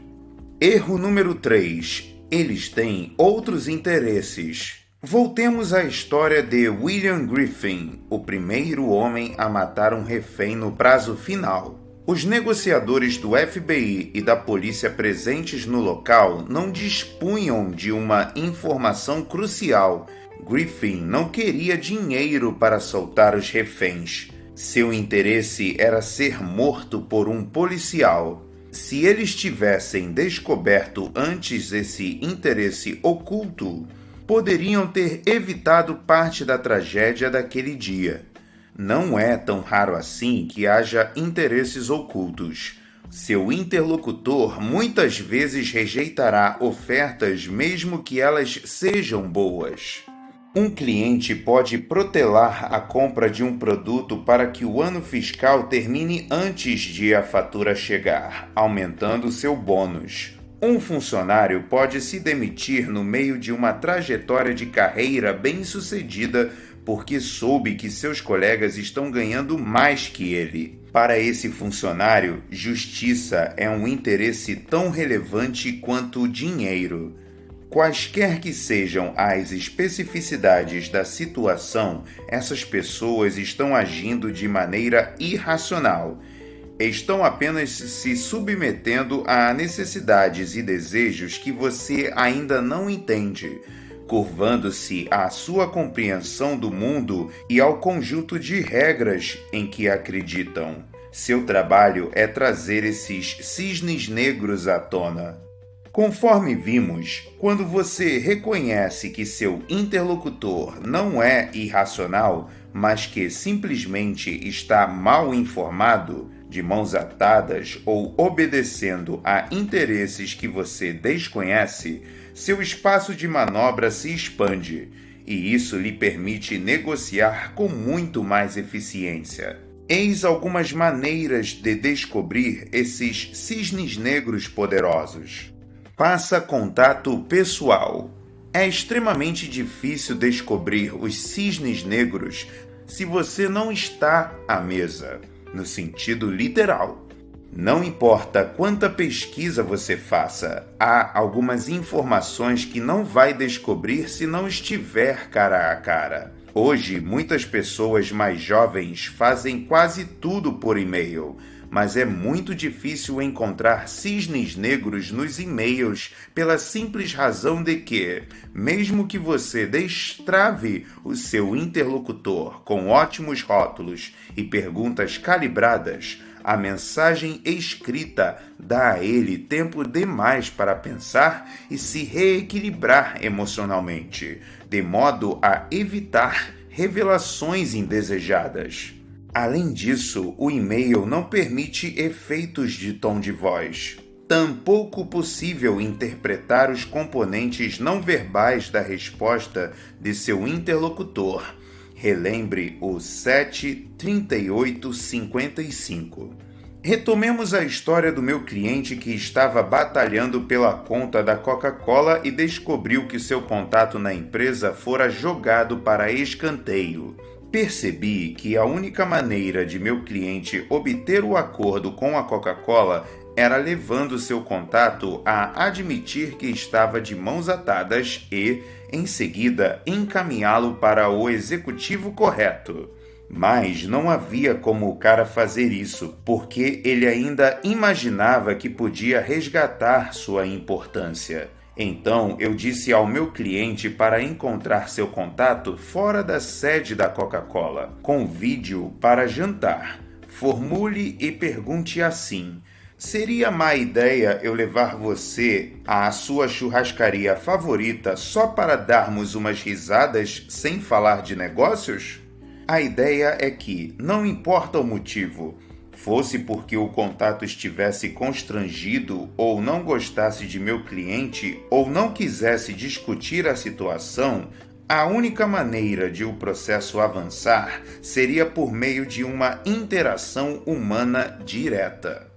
Erro número 3. Eles têm outros interesses. Voltemos à história de William Griffin, o primeiro homem a matar um refém no prazo final. Os negociadores do FBI e da polícia presentes no local não dispunham de uma informação crucial. Griffin não queria dinheiro para soltar os reféns. Seu interesse era ser morto por um policial. Se eles tivessem descoberto antes esse interesse oculto, poderiam ter evitado parte da tragédia daquele dia. Não é tão raro assim que haja interesses ocultos. Seu interlocutor muitas vezes rejeitará ofertas mesmo que elas sejam boas. Um cliente pode protelar a compra de um produto para que o ano fiscal termine antes de a fatura chegar, aumentando seu bônus. Um funcionário pode se demitir no meio de uma trajetória de carreira bem-sucedida porque soube que seus colegas estão ganhando mais que ele. Para esse funcionário, justiça é um interesse tão relevante quanto o dinheiro. Quaisquer que sejam as especificidades da situação, essas pessoas estão agindo de maneira irracional. Estão apenas se submetendo a necessidades e desejos que você ainda não entende, curvando-se à sua compreensão do mundo e ao conjunto de regras em que acreditam. Seu trabalho é trazer esses cisnes negros à tona. Conforme vimos, quando você reconhece que seu interlocutor não é irracional, mas que simplesmente está mal informado, de mãos atadas ou obedecendo a interesses que você desconhece, seu espaço de manobra se expande, e isso lhe permite negociar com muito mais eficiência. Eis algumas maneiras de descobrir esses cisnes negros poderosos. Faça contato pessoal. É extremamente difícil descobrir os cisnes negros se você não está à mesa, no sentido literal. Não importa quanta pesquisa você faça, há algumas informações que não vai descobrir se não estiver cara a cara. Hoje, muitas pessoas mais jovens fazem quase tudo por e-mail, mas é muito difícil encontrar cisnes negros nos e-mails pela simples razão de que, mesmo que você destrave o seu interlocutor com ótimos rótulos e perguntas calibradas, a mensagem escrita dá a ele tempo demais para pensar e se reequilibrar emocionalmente, de modo a evitar revelações indesejadas. Além disso, o e-mail não permite efeitos de tom de voz. Tampouco possível interpretar os componentes não verbais da resposta de seu interlocutor. Relembre o 73855. Retomemos a história do meu cliente que estava batalhando pela conta da Coca-Cola e descobriu que seu contato na empresa fora jogado para escanteio. Percebi que a única maneira de meu cliente obter o acordo com a Coca-Cola era levando seu contato a admitir que estava de mãos atadas e, em seguida, encaminhá-lo para o executivo correto. Mas não havia como o cara fazer isso, porque ele ainda imaginava que podia resgatar sua importância. Então eu disse ao meu cliente para encontrar seu contato fora da sede da Coca-Cola. Convide-o para jantar. Formule e pergunte assim: seria má ideia eu levar você à sua churrascaria favorita só para darmos umas risadas sem falar de negócios? A ideia é que, não importa o motivo, fosse porque o contato estivesse constrangido ou não gostasse de meu cliente ou não quisesse discutir a situação, a única maneira de o processo avançar seria por meio de uma interação humana direta.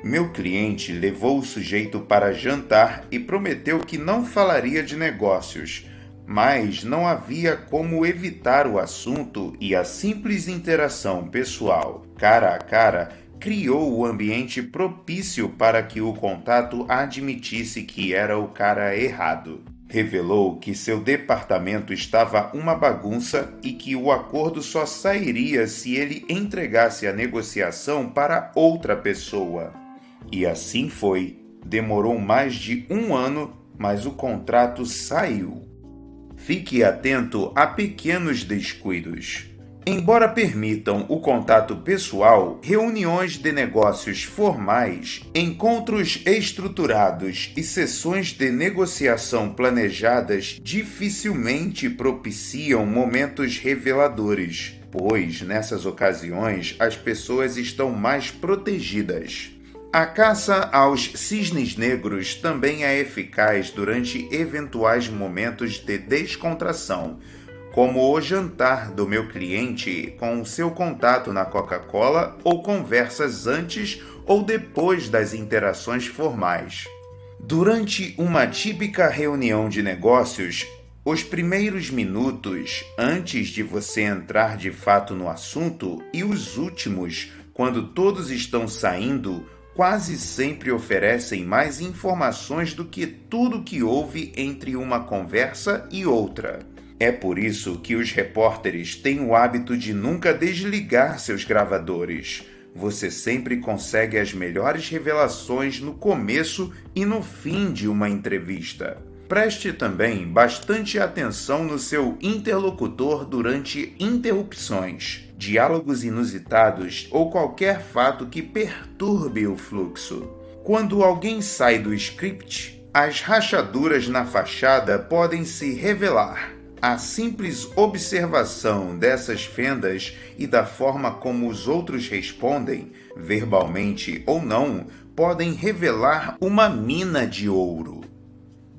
Meu cliente levou o sujeito para jantar e prometeu que não falaria de negócios, mas não havia como evitar o assunto e a simples interação pessoal, cara a cara, criou o ambiente propício para que o contato admitisse que era o cara errado. Revelou que seu departamento estava uma bagunça e que o acordo só sairia se ele entregasse a negociação para outra pessoa. E assim foi. Demorou mais de 1 ano, mas o contrato saiu. Fique atento a pequenos descuidos. Embora permitam o contato pessoal, reuniões de negócios formais, encontros estruturados e sessões de negociação planejadas dificilmente propiciam momentos reveladores, pois nessas ocasiões as pessoas estão mais protegidas. A caça aos cisnes negros também é eficaz durante eventuais momentos de descontração, como o jantar do meu cliente com seu contato na Coca-Cola ou conversas antes ou depois das interações formais. Durante uma típica reunião de negócios, os primeiros minutos antes de você entrar de fato no assunto e os últimos, quando todos estão saindo, quase sempre oferecem mais informações do que tudo que houve entre uma conversa e outra. É por isso que os repórteres têm o hábito de nunca desligar seus gravadores. Você sempre consegue as melhores revelações no começo e no fim de uma entrevista. Preste também bastante atenção no seu interlocutor durante interrupções, diálogos inusitados ou qualquer fato que perturbe o fluxo. Quando alguém sai do script, as rachaduras na fachada podem se revelar. A simples observação dessas fendas e da forma como os outros respondem, verbalmente ou não, podem revelar uma mina de ouro.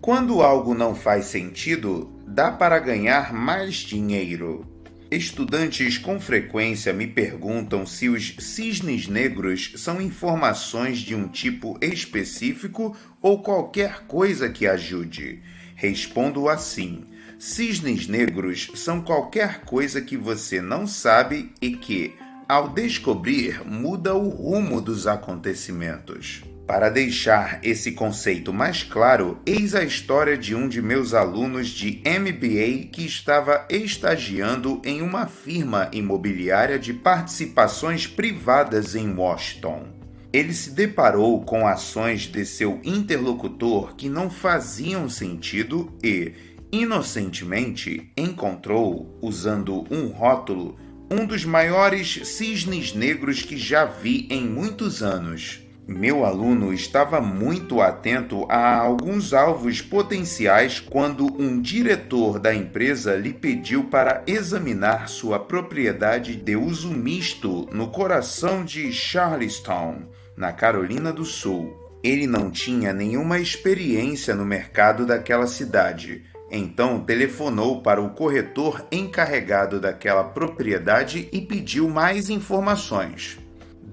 Quando algo não faz sentido, dá para ganhar mais dinheiro. Estudantes com frequência me perguntam se os cisnes negros são informações de um tipo específico ou qualquer coisa que ajude. Respondo assim: cisnes negros são qualquer coisa que você não sabe e que, ao descobrir, muda o rumo dos acontecimentos. Para deixar esse conceito mais claro, eis a história de um de meus alunos de MBA que estava estagiando em uma firma imobiliária de participações privadas em Washington. Ele se deparou com ações de seu interlocutor que não faziam sentido e, inocentemente, encontrou, usando um rótulo, um dos maiores cisnes negros que já vi em muitos anos. Meu aluno estava muito atento a alguns alvos potenciais quando um diretor da empresa lhe pediu para examinar sua propriedade de uso misto no coração de Charlestown, na Carolina do Sul. Ele não tinha nenhuma experiência no mercado daquela cidade, então telefonou para o corretor encarregado daquela propriedade e pediu mais informações.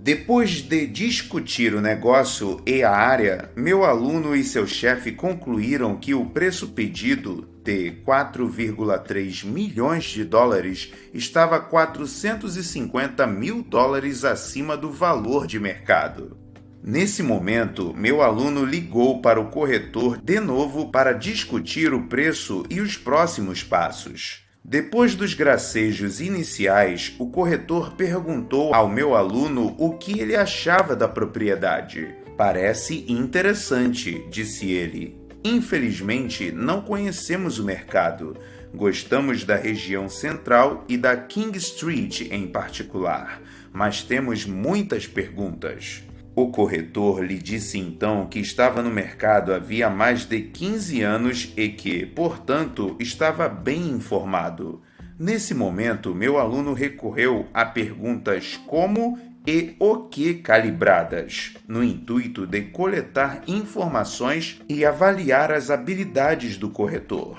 Depois de discutir o negócio e a área, meu aluno e seu chefe concluíram que o preço pedido, de 4,3 milhões de dólares, estava 450 mil dólares acima do valor de mercado. Nesse momento, meu aluno ligou para o corretor de novo para discutir o preço e os próximos passos. Depois dos gracejos iniciais, o corretor perguntou ao meu aluno o que ele achava da propriedade. Parece interessante, disse ele. Infelizmente, não conhecemos o mercado. Gostamos da região central e da King Street em particular, mas temos muitas perguntas. O corretor lhe disse então que estava no mercado havia mais de 15 anos e que, portanto, estava bem informado. Nesse momento, meu aluno recorreu a perguntas como e o que calibradas, no intuito de coletar informações e avaliar as habilidades do corretor.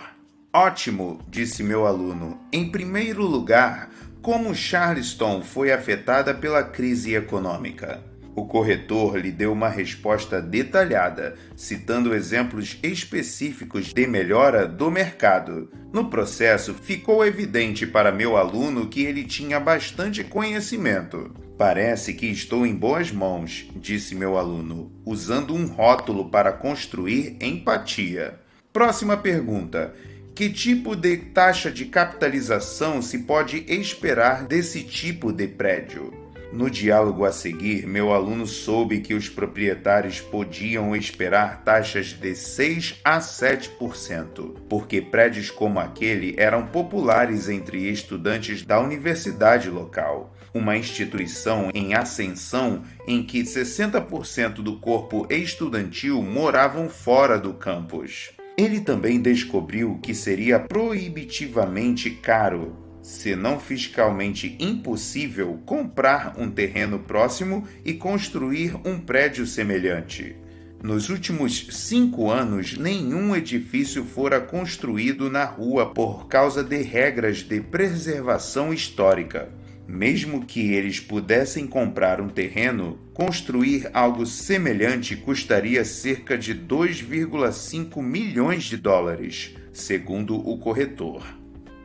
Ótimo, disse meu aluno. Em primeiro lugar, como Charleston foi afetada pela crise econômica? O corretor lhe deu uma resposta detalhada, citando exemplos específicos de melhora do mercado. No processo, ficou evidente para meu aluno que ele tinha bastante conhecimento. Parece que estou em boas mãos, disse meu aluno, usando um rótulo para construir empatia. Próxima pergunta. Que tipo de taxa de capitalização se pode esperar desse tipo de prédio? No diálogo a seguir, meu aluno soube que os proprietários podiam esperar taxas de 6 a 7%, porque prédios como aquele eram populares entre estudantes da universidade local, uma instituição em ascensão em que 60% do corpo estudantil moravam fora do campus. Ele também descobriu que seria proibitivamente caro, se não fiscalmente impossível, comprar um terreno próximo e construir um prédio semelhante. Nos últimos 5 anos, nenhum edifício fora construído na rua por causa de regras de preservação histórica. Mesmo que eles pudessem comprar um terreno, construir algo semelhante custaria cerca de 2,5 milhões de dólares, segundo o corretor.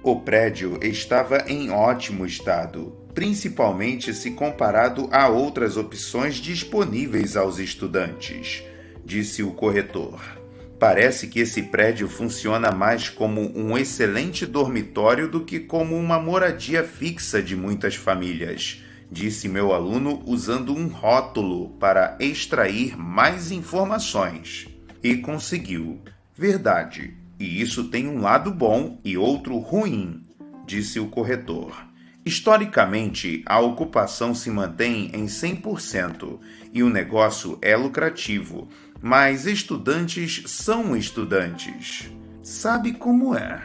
O prédio estava em ótimo estado, principalmente se comparado a outras opções disponíveis aos estudantes, disse o corretor. Parece que esse prédio funciona mais como um excelente dormitório do que como uma moradia fixa de muitas famílias, disse meu aluno usando um rótulo para extrair mais informações. E conseguiu. Verdade. E isso tem um lado bom e outro ruim, disse o corretor. Historicamente, a ocupação se mantém em 100% e o negócio é lucrativo, mas estudantes são estudantes. Sabe como é?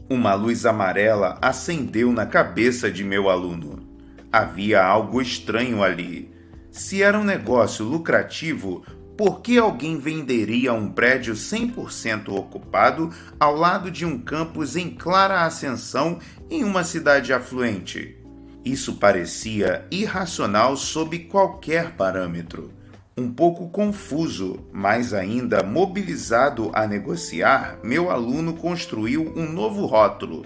Uma luz amarela acendeu na cabeça de meu aluno. Havia algo estranho ali. Se era um negócio lucrativo, por que alguém venderia um prédio 100% ocupado ao lado de um campus em clara ascensão em uma cidade afluente? Isso parecia irracional sob qualquer parâmetro. Um pouco confuso, mas ainda mobilizado a negociar, meu aluno construiu um novo rótulo.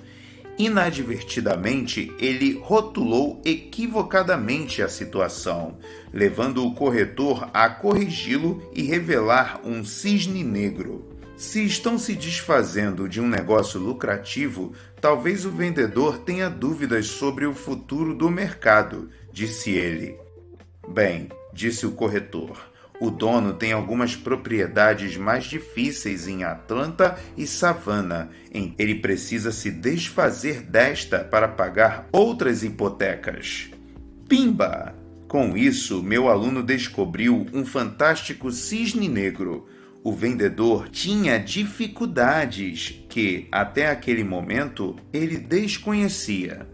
Inadvertidamente, ele rotulou equivocadamente a situação, levando o corretor a corrigi-lo e revelar um cisne negro. Se estão se desfazendo de um negócio lucrativo, talvez o vendedor tenha dúvidas sobre o futuro do mercado, disse ele. Bem, disse o corretor, o dono tem algumas propriedades mais difíceis em Atlanta e Savannah. Ele precisa se desfazer desta para pagar outras hipotecas. Pimba! Com isso, meu aluno descobriu um fantástico cisne negro. O vendedor tinha dificuldades que, até aquele momento, ele desconhecia.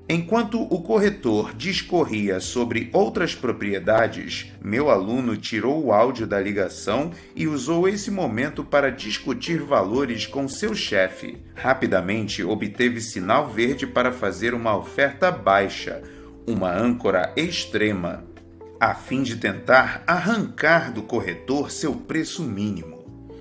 Enquanto o corretor discorria sobre outras propriedades, meu aluno tirou o áudio da ligação e usou esse momento para discutir valores com seu chefe. Rapidamente obteve sinal verde para fazer uma oferta baixa, uma âncora extrema, a fim de tentar arrancar do corretor seu preço mínimo.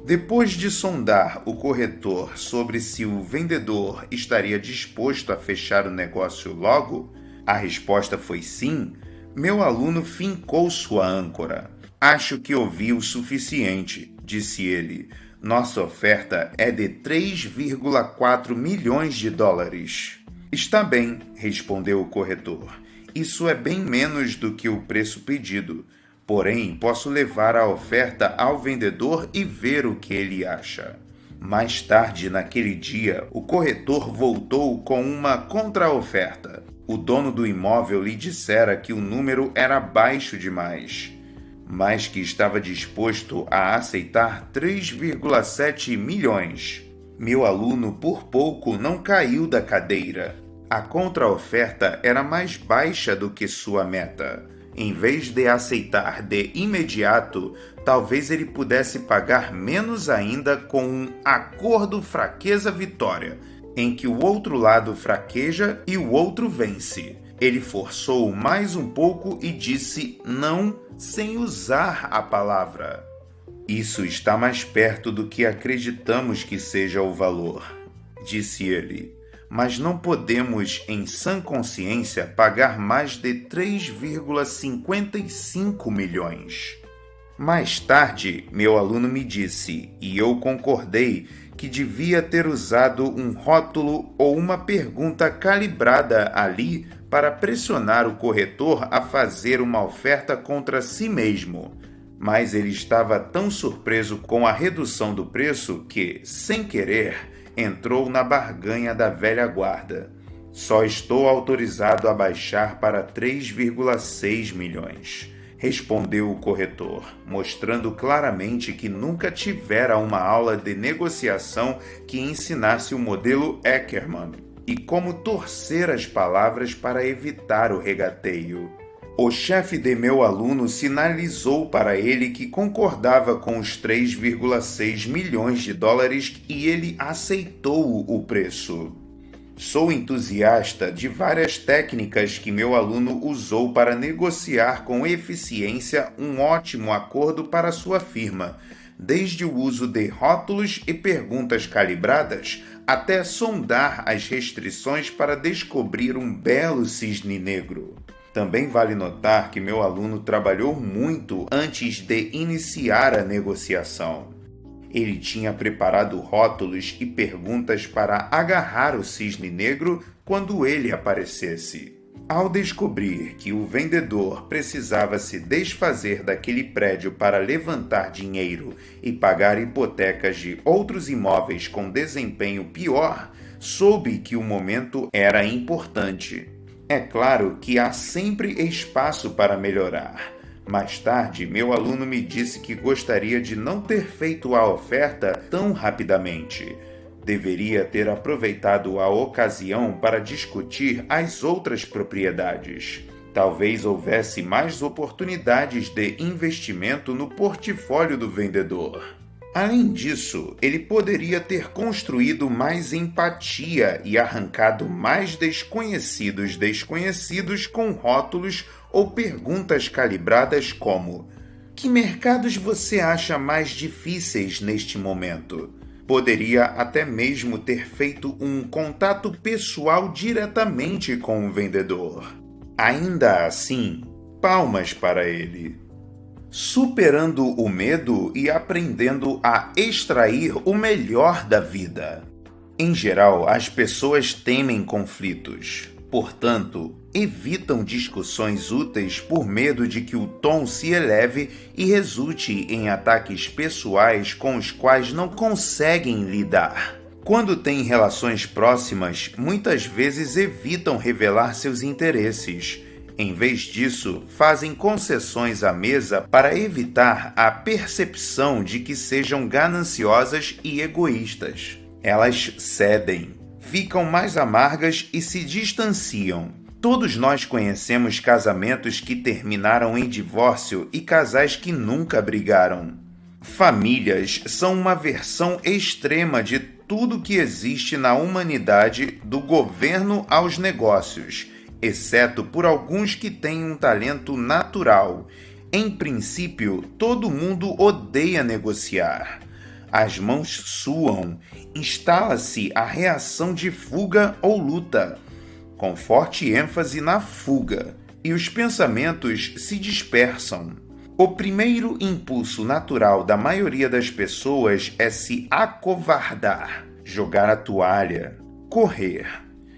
Depois de sondar o corretor sobre se o vendedor estaria disposto a fechar o negócio logo, a resposta foi sim, meu aluno fincou sua âncora. Acho que ouvi o suficiente, disse ele. Nossa oferta é de 3,4 milhões de dólares. Está bem, respondeu o corretor. Isso é bem menos do que o preço pedido. Porém, posso levar a oferta ao vendedor e ver o que ele acha. Mais tarde naquele dia, o corretor voltou com uma contra-oferta. O dono do imóvel lhe dissera que o número era baixo demais, mas que estava disposto a aceitar 3,7 milhões. Meu aluno por pouco não caiu da cadeira. A contra-oferta era mais baixa do que sua meta. Em vez de aceitar de imediato, talvez ele pudesse pagar menos ainda com um acordo fraqueza-vitória, em que o outro lado fraqueja e o outro vence. Ele forçou mais um pouco e disse não sem usar a palavra. Isso está mais perto do que acreditamos que seja o valor, disse ele. Mas não podemos, em sã consciência, pagar mais de 3,55 milhões. Mais tarde, meu aluno me disse, e eu concordei, que devia ter usado um rótulo ou uma pergunta calibrada ali para pressionar o corretor a fazer uma oferta contra si mesmo. Mas ele estava tão surpreso com a redução do preço que, sem querer, entrou na barganha da velha guarda. Só estou autorizado a baixar para 3,6 milhões, respondeu o corretor, mostrando claramente que nunca tivera uma aula de negociação que ensinasse o modelo Ackermann e como torcer as palavras para evitar o regateio. O chefe de meu aluno sinalizou para ele que concordava com os 3,6 milhões de dólares e ele aceitou o preço. Sou entusiasta de várias técnicas que meu aluno usou para negociar com eficiência um ótimo acordo para sua firma, desde o uso de rótulos e perguntas calibradas até sondar as restrições para descobrir um belo cisne negro. Também vale notar que meu aluno trabalhou muito antes de iniciar a negociação. Ele tinha preparado rótulos e perguntas para agarrar o cisne negro quando ele aparecesse. Ao descobrir que o vendedor precisava se desfazer daquele prédio para levantar dinheiro e pagar hipotecas de outros imóveis com desempenho pior, soube que o momento era importante. É claro que há sempre espaço para melhorar. Mais tarde, meu aluno me disse que gostaria de não ter feito a oferta tão rapidamente. Deveria ter aproveitado a ocasião para discutir as outras propriedades. Talvez houvesse mais oportunidades de investimento no portfólio do vendedor. Além disso, ele poderia ter construído mais empatia e arrancado mais desconhecidos com rótulos ou perguntas calibradas como: que mercados você acha mais difíceis neste momento? Poderia até mesmo ter feito um contato pessoal diretamente com o vendedor. Ainda assim, palmas para ele. Superando o medo e aprendendo a extrair o melhor da vida. Em geral, as pessoas temem conflitos. Portanto, evitam discussões úteis por medo de que o tom se eleve e resulte em ataques pessoais com os quais não conseguem lidar. Quando têm relações próximas, muitas vezes evitam revelar seus interesses. Em vez disso, fazem concessões à mesa para evitar a percepção de que sejam gananciosas e egoístas. Elas cedem, ficam mais amargas e se distanciam. Todos nós conhecemos casamentos que terminaram em divórcio e casais que nunca brigaram. Famílias são uma versão extrema de tudo que existe na humanidade, do governo aos negócios, exceto por alguns que têm um talento natural. Em princípio, todo mundo odeia negociar. As mãos suam, instala-se a reação de fuga ou luta, com forte ênfase na fuga, e os pensamentos se dispersam. O primeiro impulso natural da maioria das pessoas é se acovardar, jogar a toalha, correr.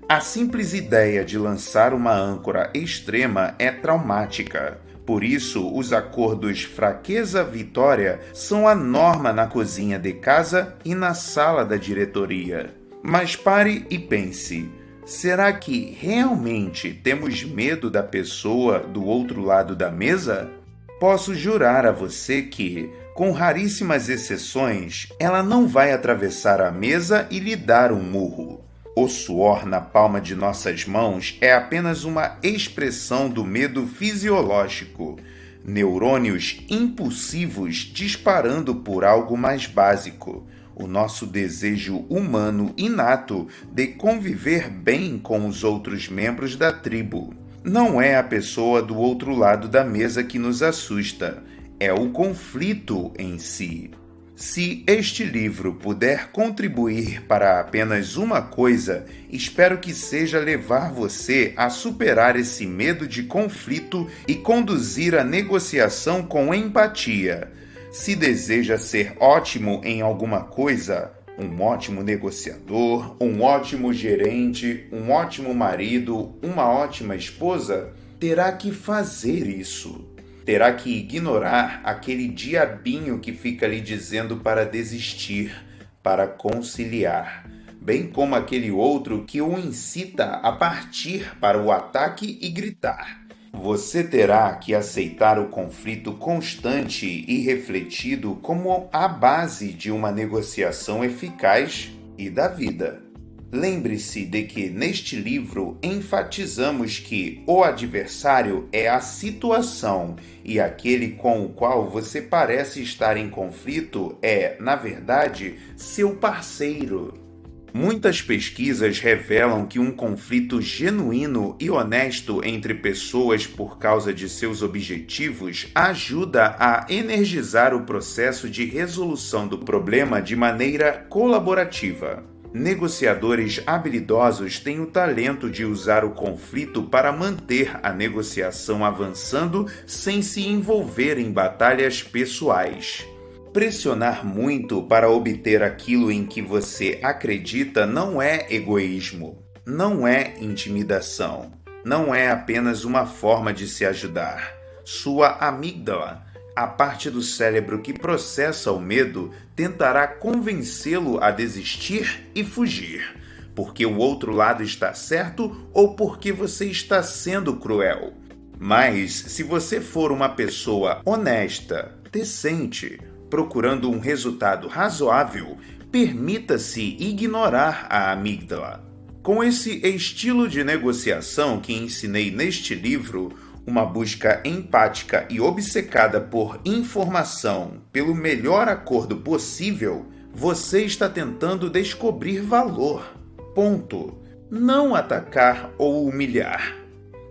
A simples ideia de lançar uma âncora extrema é traumática. Por isso, os acordos fraqueza-vitória são a norma na cozinha de casa e na sala da diretoria. Mas pare e pense. Será que realmente temos medo da pessoa do outro lado da mesa? Posso jurar a você que, com raríssimas exceções, ela não vai atravessar a mesa e lhe dar um murro. O suor na palma de nossas mãos é apenas uma expressão do medo fisiológico. Neurônios impulsivos disparando por algo mais básico. O nosso desejo humano inato de conviver bem com os outros membros da tribo. Não é a pessoa do outro lado da mesa que nos assusta, é o conflito em si. Se este livro puder contribuir para apenas uma coisa, espero que seja levar você a superar esse medo de conflito e conduzir a negociação com empatia. Se deseja ser ótimo em alguma coisa, um ótimo negociador, um ótimo gerente, um ótimo marido, uma ótima esposa, terá que fazer isso. Terá que ignorar aquele diabinho que fica lhe dizendo para desistir, para conciliar, bem como aquele outro que o incita a partir para o ataque e gritar. Você terá que aceitar o conflito constante e refletido como a base de uma negociação eficaz e da vida. Lembre-se de que neste livro enfatizamos que o adversário é a situação e aquele com o qual você parece estar em conflito é, na verdade, seu parceiro. Muitas pesquisas revelam que um conflito genuíno e honesto entre pessoas por causa de seus objetivos ajuda a energizar o processo de resolução do problema de maneira colaborativa. Negociadores habilidosos têm o talento de usar o conflito para manter a negociação avançando sem se envolver em batalhas pessoais. Pressionar muito para obter aquilo em que você acredita não é egoísmo, não é intimidação, não é apenas uma forma de se ajudar. Sua amígdala, a parte do cérebro que processa o medo, tentará convencê-lo a desistir e fugir, porque o outro lado está certo ou porque você está sendo cruel. Mas, se você for uma pessoa honesta, decente, procurando um resultado razoável, permita-se ignorar a amígdala. Com esse estilo de negociação que ensinei neste livro, uma busca empática e obcecada por informação pelo melhor acordo possível, você está tentando descobrir valor. Ponto. Não atacar ou humilhar.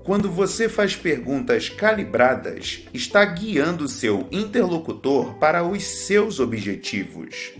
Quando você faz perguntas calibradas, está guiando seu interlocutor para os seus objetivos.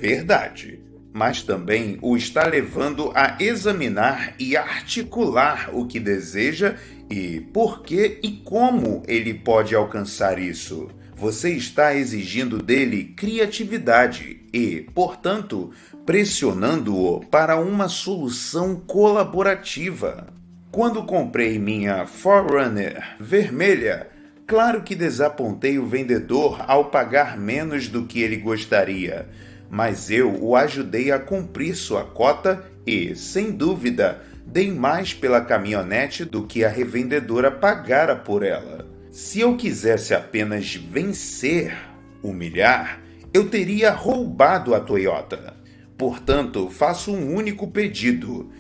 Verdade. Mas também o está levando a examinar e articular o que deseja e por que e como ele pode alcançar isso. Você está exigindo dele criatividade e, portanto, pressionando-o para uma solução colaborativa. Quando comprei minha 4Runner vermelha, claro que desapontei o vendedor ao pagar menos do que ele gostaria, mas eu o ajudei a cumprir sua cota e, sem dúvida, dei mais pela caminhonete do que a revendedora pagara por ela. Se eu quisesse apenas vencer, humilhar, eu teria roubado a Toyota. Portanto, faço um único pedido.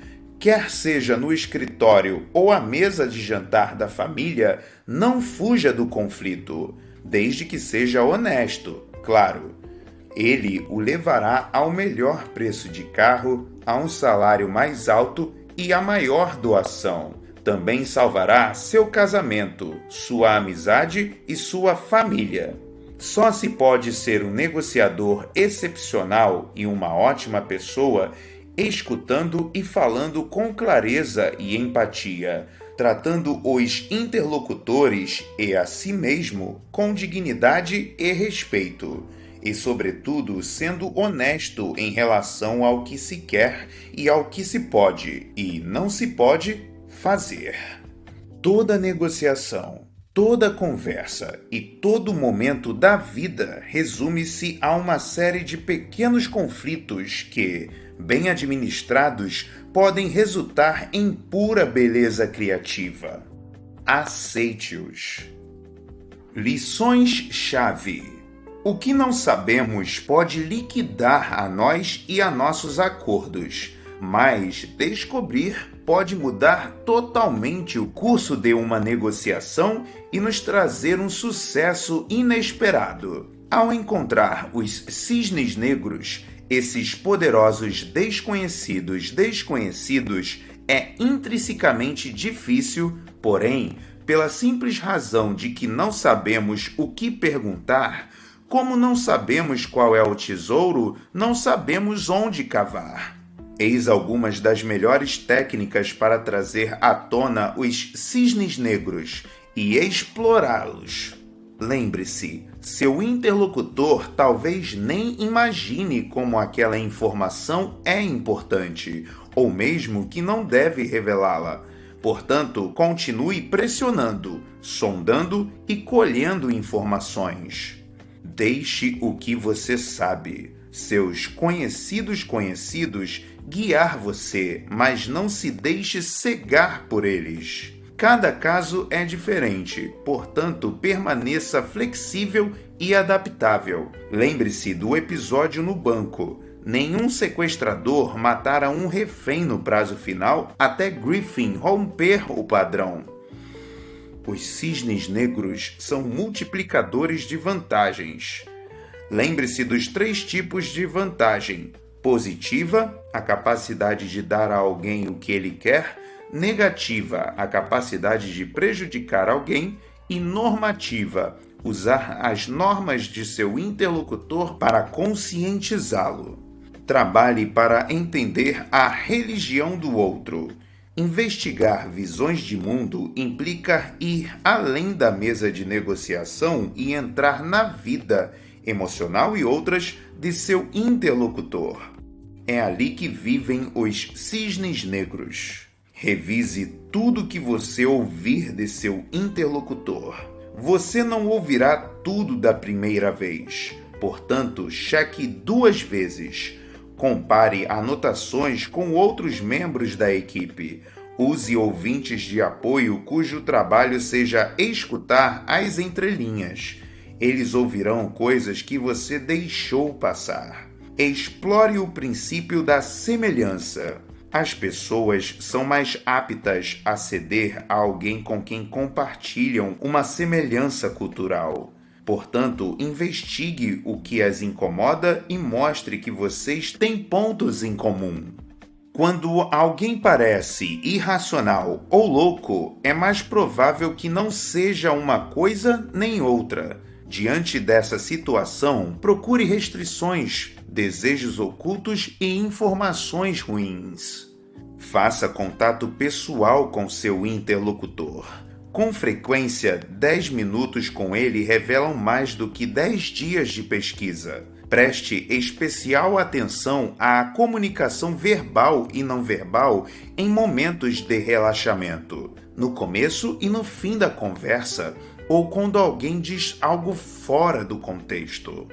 Quer seja no escritório ou à mesa de jantar da família, não fuja do conflito, desde que seja honesto, claro. Ele o levará ao melhor preço de carro, a um salário mais alto e a maior doação. Também salvará seu casamento, sua amizade e sua família. Só se pode ser um negociador excepcional e uma ótima pessoa escutando e falando com clareza e empatia, tratando os interlocutores e a si mesmo com dignidade e respeito, e, sobretudo, sendo honesto em relação ao que se quer e ao que se pode e não se pode fazer. Toda negociação, toda conversa e todo momento da vida resume-se a uma série de pequenos conflitos que, bem administrados, podem resultar em pura beleza criativa. Aceite-os. Lições-chave. O que não sabemos pode liquidar a nós e a nossos acordos, mas descobrir pode mudar totalmente o curso de uma negociação e nos trazer um sucesso inesperado. Ao encontrar os cisnes negros, esses poderosos desconhecidos, é intrinsecamente difícil, porém, pela simples razão de que não sabemos o que perguntar, como não sabemos qual é o tesouro, não sabemos onde cavar. Eis algumas das melhores técnicas para trazer à tona os cisnes negros e explorá-los. Lembre-se, seu interlocutor talvez nem imagine como aquela informação é importante, ou mesmo que não deve revelá-la. Portanto, continue pressionando, sondando e colhendo informações. Deixe o que você sabe. Seus conhecidos guiar você, mas não se deixe cegar por eles. Cada caso é diferente, portanto, permaneça flexível e adaptável. Lembre-se do episódio no banco. Nenhum sequestrador matara um refém no prazo final até Griffin romper o padrão. Os cisnes negros são multiplicadores de vantagens. Lembre-se dos 3 tipos de vantagem: positiva, a capacidade de dar a alguém o que ele quer; negativa, a capacidade de prejudicar alguém; e normativa, usar as normas de seu interlocutor para conscientizá-lo. Trabalhe para entender a religião do outro. Investigar visões de mundo implica ir além da mesa de negociação e entrar na vida emocional e outras de seu interlocutor. É ali que vivem os cisnes negros. Revise tudo que você ouvir de seu interlocutor. Você não ouvirá tudo da primeira vez, portanto, cheque 2 vezes. Compare anotações com outros membros da equipe. Use ouvintes de apoio cujo trabalho seja escutar as entrelinhas. Eles ouvirão coisas que você deixou passar. Explore o princípio da semelhança. As pessoas são mais aptas a ceder a alguém com quem compartilham uma semelhança cultural. Portanto, investigue o que as incomoda e mostre que vocês têm pontos em comum. Quando alguém parece irracional ou louco, é mais provável que não seja uma coisa nem outra. Diante dessa situação, procure restrições, desejos ocultos e informações ruins. Faça contato pessoal com seu interlocutor. Com frequência, 10 minutos com ele revelam mais do que 10 dias de pesquisa. Preste especial atenção à comunicação verbal e não verbal em momentos de relaxamento, no começo e no fim da conversa, ou quando alguém diz algo fora do contexto.